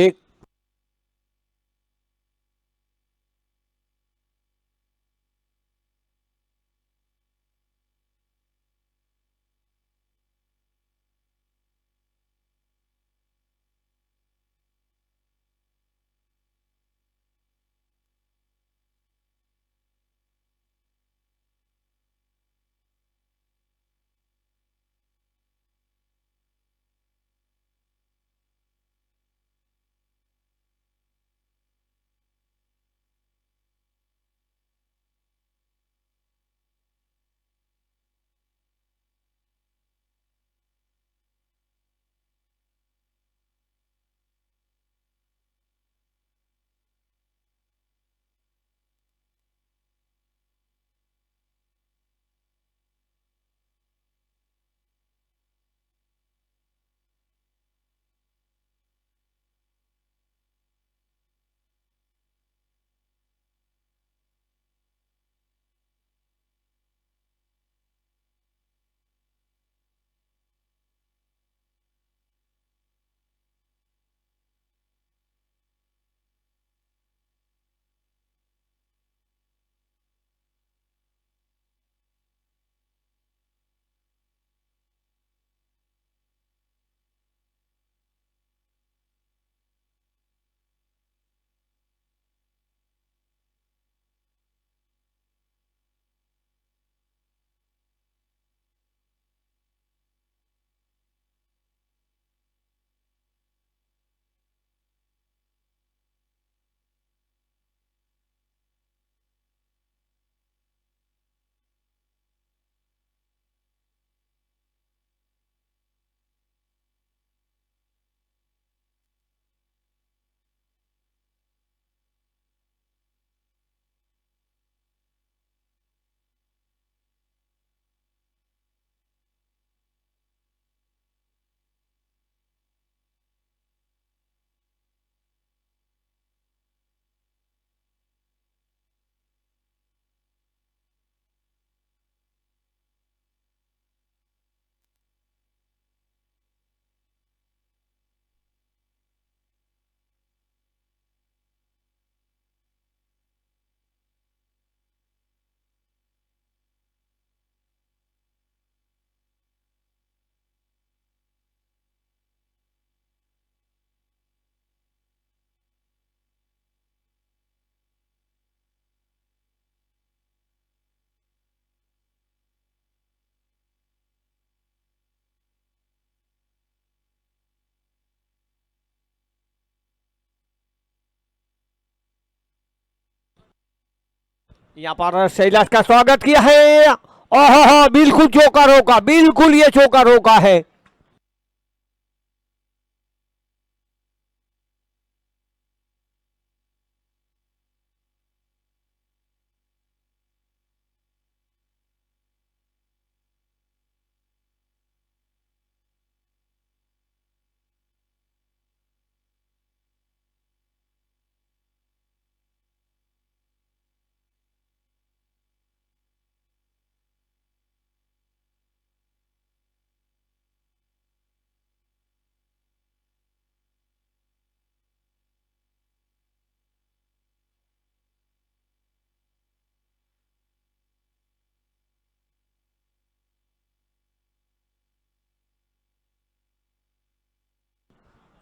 Speaker 1: यहाँ पर शैलाश का स्वागत किया है। ओहो, बिल्कुल चौका रोका, बिल्कुल ये चौका रोका है।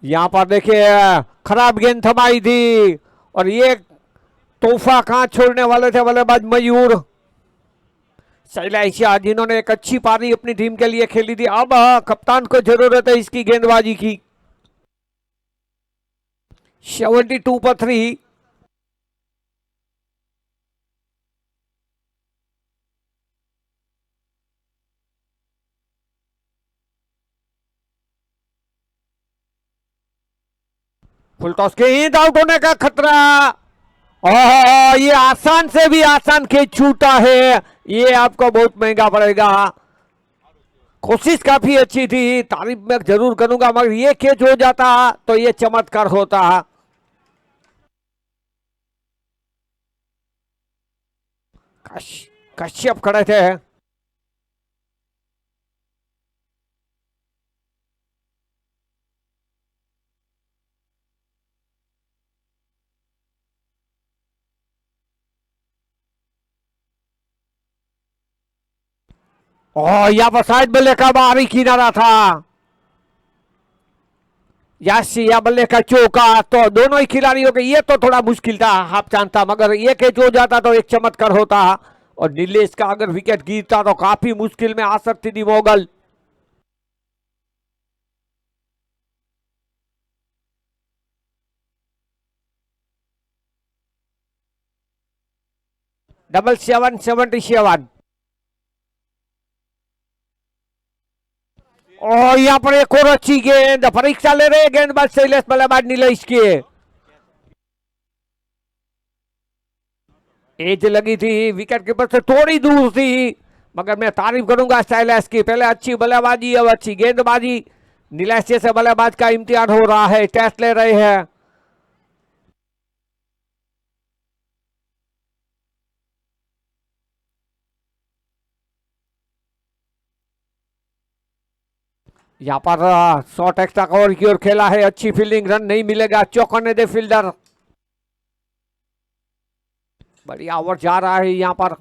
Speaker 1: यहाँ पर देखिए खराब गेंद थमाई थी और ये तोहफा कहां छोड़ने वाले थे बल्लेबाज मयूर शैलेश, जिन्होंने एक अच्छी पारी अपनी टीम के लिए खेली थी। अब कप्तान को जरूरत है इसकी गेंदबाजी की। 72 पर 3। फुल टॉस गेंद आउट होने का खतरा। ओह, ये आसान से भी आसान खेच छूटा है, ये आपको बहुत महंगा पड़ेगा। कोशिश काफी अच्छी थी, तारीफ मैं जरूर करूंगा, मगर ये खेच हो जाता तो ये चमत्कार होता। कश्यप खड़े थे। यहाँ पर साइड बल्ले का बाहरी किनारा था। यासी या बल्ले का चौका, तो दोनों ही खिलाड़ियों के ये तो थोड़ा मुश्किल था, हाफ चांस था, मगर ये कैच हो जाता तो एक चमत्कार होता। और नीलेश का अगर विकेट गिरता तो काफी मुश्किल में आ सकती थी मोगल। डबल 77। और यहाँ पर एक और अच्छी गेंद, परीक्षा ले रहे गेंदबाज शैलेश बल्लेबाज नीलेश की। एज लगी थी, विकेट कीपर से थोड़ी दूर थी, मगर मैं तारीफ करूंगा शैलेश की। पहले अच्छी बल्लेबाजी, अब अच्छी गेंदबाजी। नीलेश जैसे बल्लेबाज का इम्तिहान हो रहा है, टेस्ट ले रहे हैं। यहाँ पर शॉट एक्स्ट्रा कवर की ओर खेला है, अच्छी फील्डिंग, रन नहीं मिलेगा, चौकने दे फील्डर। बढ़िया ओवर जा रहा है यहाँ पर।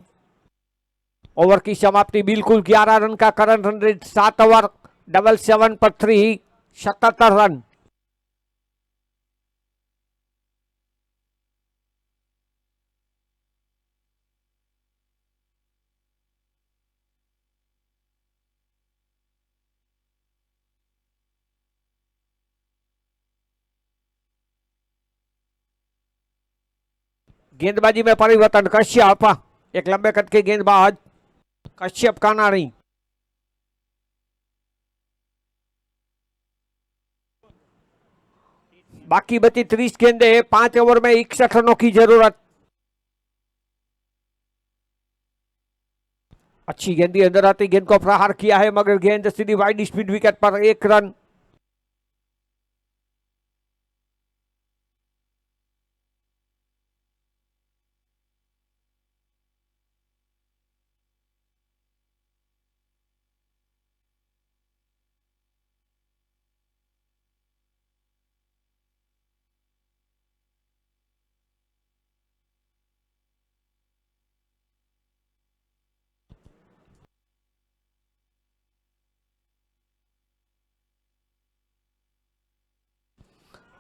Speaker 1: ओवर की समाप्ति बिल्कुल 11 रन का current run rate, 7 over, double 7 पर 3, 77 रन। गेंदबाजी में परिवर्तन, कश्यप एक लंबे कद के गेंदबाज, कश्यप कानाड़ी। बाकी बची 30 गेंदे, 5 ओवर में 61 रनों की जरूरत। अच्छी गेंदी अंदर आती, गेंद को प्रहार किया है, मगर गेंद सीधी वाइड स्पीड विकेट पर, 1 रन।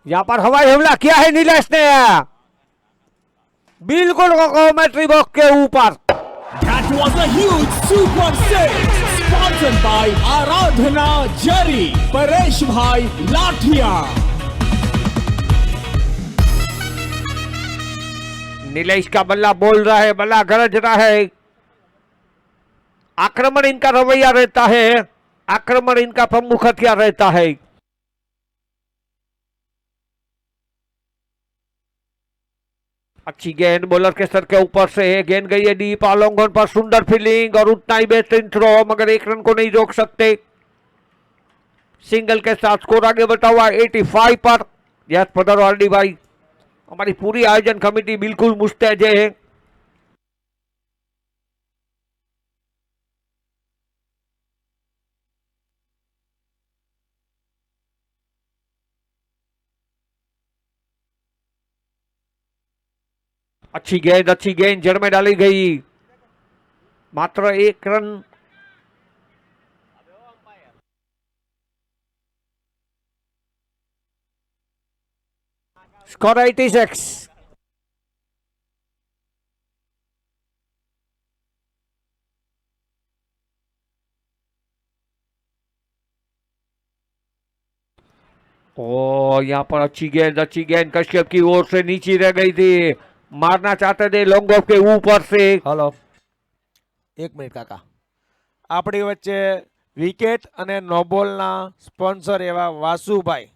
Speaker 1: यहां पर हवाई हमला किया है नीलेश ने, बिल्कुल कॉमेंट्री बॉक्स के ऊपर।
Speaker 2: That was a huge super six, sponsored by Aradhana Jari, Paresh Bhai Lathia.
Speaker 1: Nilesh का बल्ला बोल रहा है, बल्ला गरज रहा है। आक्रमण इनका रवैया रहता है, आक्रमण इनका प्रमुख हथियार रहता है। अच्छी गेंद बॉलर के सर के ऊपर से है, गेंद गई है डीप आलोंगन पर, सुंदर फील्डिंग और उतना ही बेहतरीन थ्रो, मगर एक रन को नहीं रोक सकते। सिंगल के साथ स्कोर आगे बढ़ता हुआ 85 पर। यस पदर वाली भाई, हमारी पूरी आयोजन कमेटी बिल्कुल मुस्तैद है। अच्छी गेंद जड़ में डाली गई, मात्र एक रन। स्कोर 86। ओ यहाँ पर अच्छी गेंद कश्यप की ओर से नीचे रह गई थी, मारना चाहते थे लॉन्ग ऑफ के ऊपर से।
Speaker 3: હલો, એક મિનિટ કાકા. આપણી વચ્ચે વિકેટ અને નોબોલના સ્પોન્સર એવા વાસુભાઈ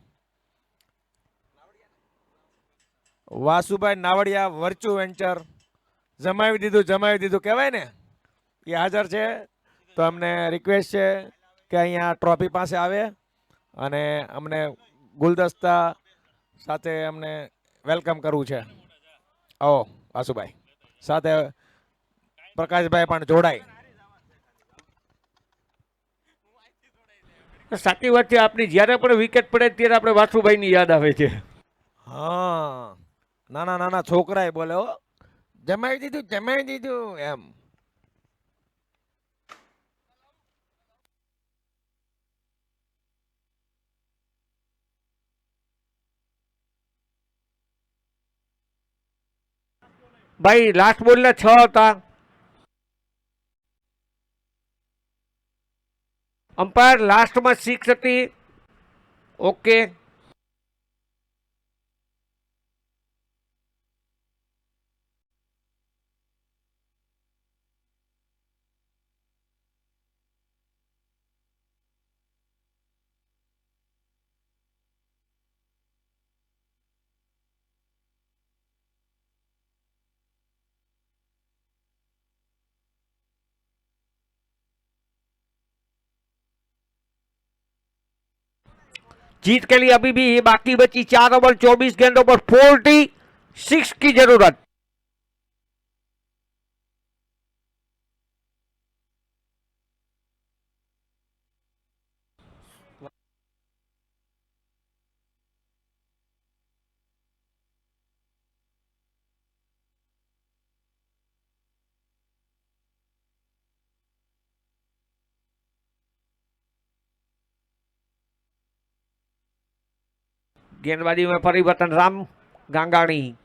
Speaker 3: નાવડિયા વર્ચુ વેન્ચર જમાવી દીધું કહેવાય ને, એ હાજર છે. તો અમને રિક્વેસ્ટ છે કે અહીંયા ટ્રોફી પાસે આવે અને અમને ગુલદસ્તા સાથે અમને વેલકમ કરવું છે. આવો વાસુભાઈ, સાથે પ્રકાશભાઈ પણ જોડાય.
Speaker 1: સાચી વાત છે આપની, જ્યારે પણ વિકેટ પડે ત્યારે આપણે વાસુભાઈની યાદ આવે છે.
Speaker 3: હા, નાના નાના છોકરાએ બોલે હો, જમાવી દીધું એમ.
Speaker 1: ભાઈ લાસ્ટ બોલ ને 6 હતા. અમ્પાયર લાસ્ટમાં 6 હતી. ઓકે, जीत के लिए अभी भी बाकी बची 4 ओवर 24 गेंदों पर 46 की जरूरत। गेंदबाजी में परिवर्तन, राम गांगाणी।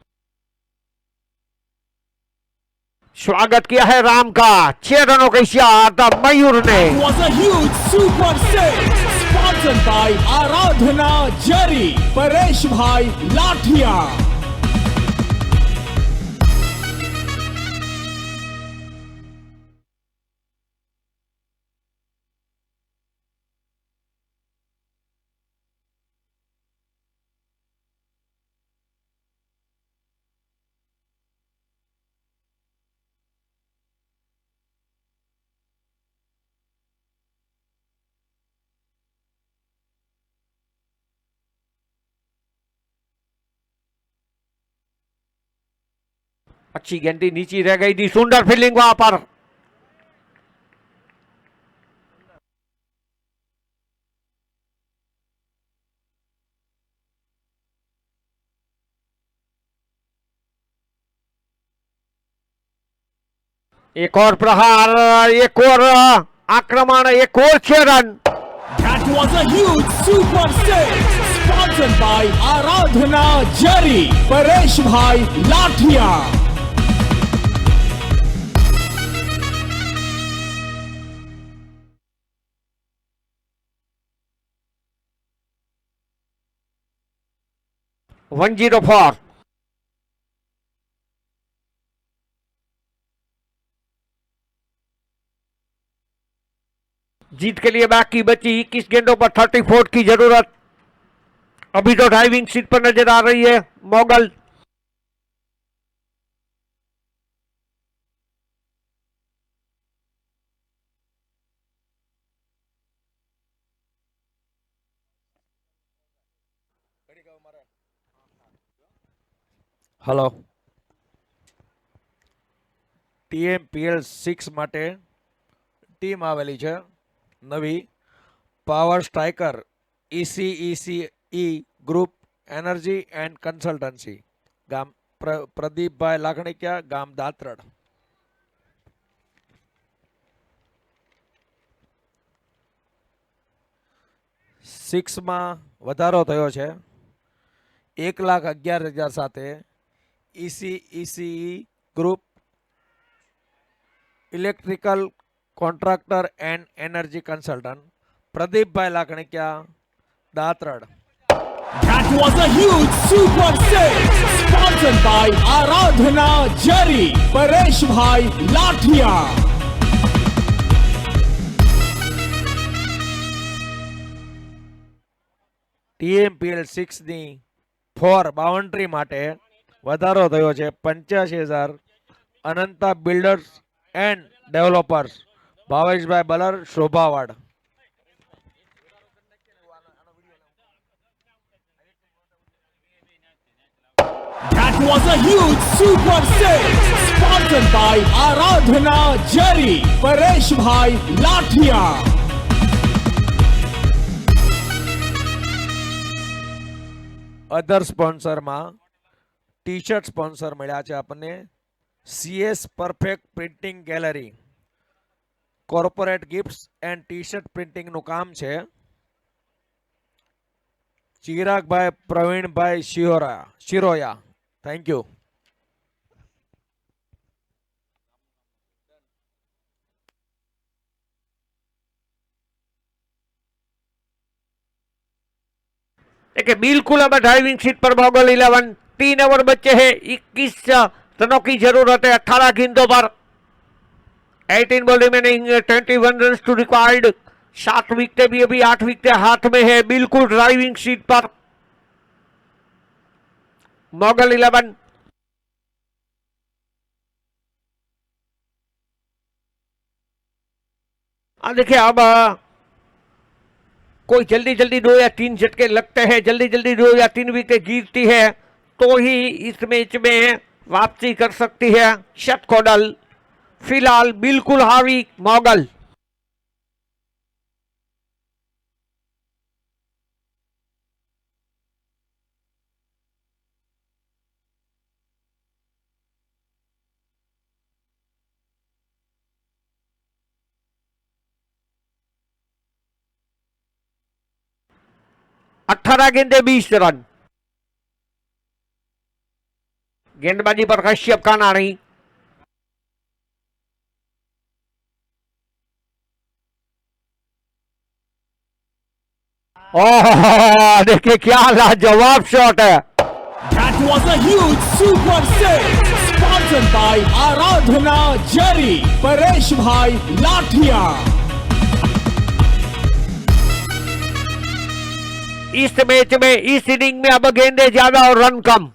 Speaker 1: स्वागत किया है राम का, 6 रनों के साथ मयूर ने।
Speaker 2: Was a huge super six, sponsored by आराधना जरी, परेश भाई लाठिया।
Speaker 1: अच्छी गेंदी नीचे रह गई थी, सुंदर फील्डिंग वहां पर। एक और प्रहार, एक और आक्रमण, एक और 6 run.
Speaker 2: That was a huge super six, sponsored by आराधना जरी, परेश भाई लाठिया।
Speaker 1: वन 104। जीत के लिए बाकी बची 21 गेंदों पर 34 की जरूरत। अभी तो ड्राइविंग सीट पर नजर आ रही है मोगल।
Speaker 3: હલો, TMPL 6 માટે ટીમ આવેલી છે નવી power striker ECE group energy and consultancy ગામ પ્રદીપભાઈ લાખણીકિયા ગામ દાત્રડ। સિક્સમાં વધારો થયો છે 1,11,000 સાથે ECE group electrical contractor and energy consultant Pradeepbhai Lakhanikiya Datrad.
Speaker 2: That was a huge super six, sponsored by Aradhana Jari, Paresh Bhai Lathia.
Speaker 3: TMPL 6 ની 4 બાઉન્ડ્રી માટે વધારો થયો છે 85,000 Ananta builders and developers Bhaveshbhai Balar Shobhavad.
Speaker 2: That was a huge super six, sponsored by Aradhana Jari, Paresh Bhai Lathia.
Speaker 3: Other સ્પોન્સરમાં T shirt sponsor મળ્યા છે આપણને CS perfect printing gallery corporate gifts and T shirt પ્રિન્ટિંગનું કામ છે ચિરાગભાઈ પ્રવીણભાઈ શિરોયા। Thank you.
Speaker 1: देखिए बिल्कुल अब ड्राइविंग सीट पर मोगल 11 3 ओवर बच्चे हैं 21 रनों की जरूरत है 18 गेंदों पर 18 ball remaining 21 run to required 7 विकेटें भी अभी 8 विकेटें हाथ में है बिल्कुल ड्राइविंग सीट पर मोगल 11। देखिए अब कोई जल्दी जल्दी 2 या 3 झटके लगते हैं जल्दी जल्दी 2 या 3 विकेट गिरती है तो ही इस मैच में वापसी कर सकती है शतकोडल। फिलहाल बिल्कुल हावी मोगल। अठारह गेंदे 20 रन। गेंदबाजी पर कश्यप का नारी। ओह देखिए क्या लाजवाब शॉट है।
Speaker 2: That was a huge super six, sponsored by Aradhana Jari, Paresh Bhai Lathia.
Speaker 1: इस मैच में इस इनिंग में अब गेंदे ज्यादा और रन कम।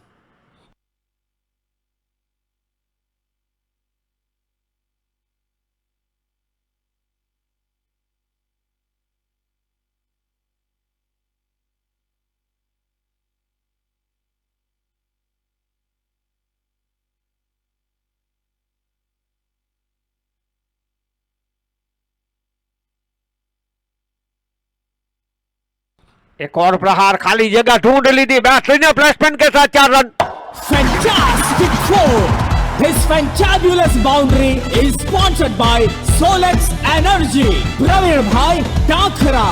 Speaker 1: एक और प्रहार खाली जगह ढूंढ ली थी बैट्समैन ने प्लेसमेंट के साथ 4 run.
Speaker 2: Fantastic four. This fantabulous boundary is sponsored by Solex Energy, Praveen Bhai Dakhra.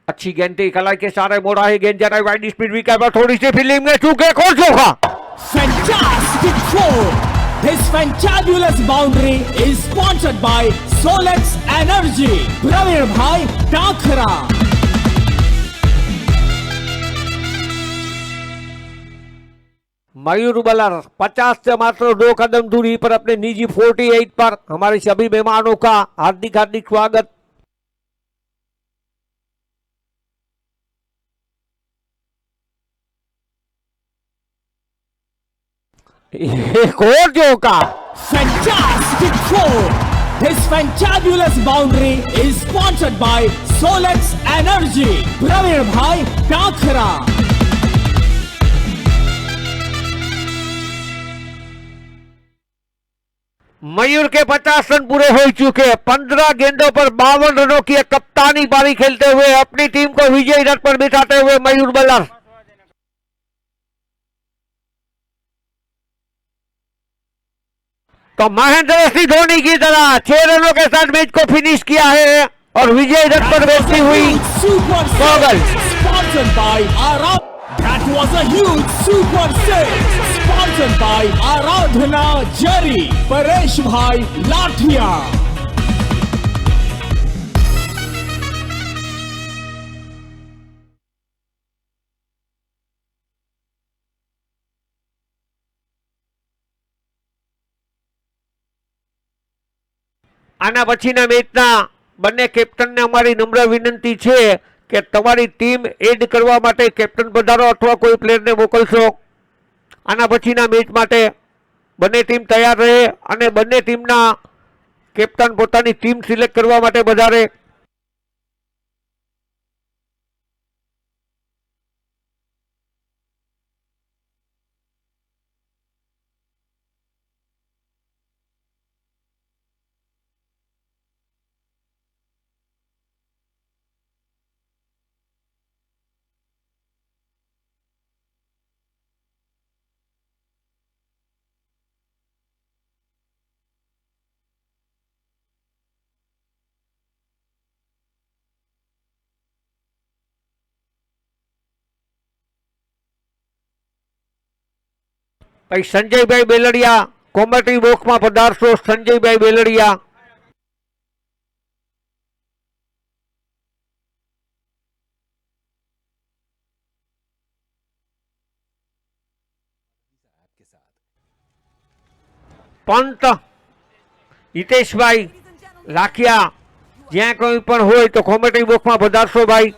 Speaker 1: अच्छी गेंद थी कलाई के सारे मोड़ा है गेंद जरा वाइड स्पीड विकेट पर थोड़ी सी फील्डिंग में चूके कौन चौका।
Speaker 2: Fantastic four. This fantabulous boundary is sponsored by Solex energy Praveen bhai Takhara.
Speaker 1: Mayur blur 50 से मात्र 2 कदम दूरी पर अपने निजी 48 पर हमारे सभी मेहमानों का हार्दिक हार्दिक स्वागत। एक और जोका।
Speaker 2: Fantastic throw. This fantabulous boundary is sponsored by Solex Energy. Praveen bhai Takhara.
Speaker 1: मयूर के 50 रन पूरे हो चुके हैं। 15 गेंदों पर 52 रनों की एक कप्तानी पारी खेलते हुए अपनी टीम को विजयी रथ पर बिठाते हुए मयूर बलर। तो महेंद्र सिंह धोनी की तरह 6 रनों के साथ मैच को फिनिश किया है और विजयी रथ पर बैठती हुई
Speaker 2: Super
Speaker 1: goggle.
Speaker 2: save sponsored by Aradhana. That was a huge super save sponsored by Aradhana Jari. Paresh भाई लाठिया।
Speaker 1: આના પછીના મેચના બંને કેપ્ટનને અમારી નમ્ર વિનંતી છે કે તમારી ટીમ એડ કરવા માટે કેપ્ટન પધારો અથવા કોઈ પ્લેયરને મોકલશો। આના પછીના મેચ માટે બંને ટીમ તૈયાર રહે અને બંને ટીમના કેપ્ટન પોતાની ટીમ સિલેક્ટ કરવા માટે પધારે। ભાઈ સંજયભાઈ બેલડિયા કોમેન્ટ્રી બોક્સમાં પધારશો। સંજયભાઈ બેલડિયા। पंत हितेशभाई लाखिया ज्યાં કોઈ પણ હોય તો કોમેન્ટ્રી બોક્સમાં પધારશો ભાઈ।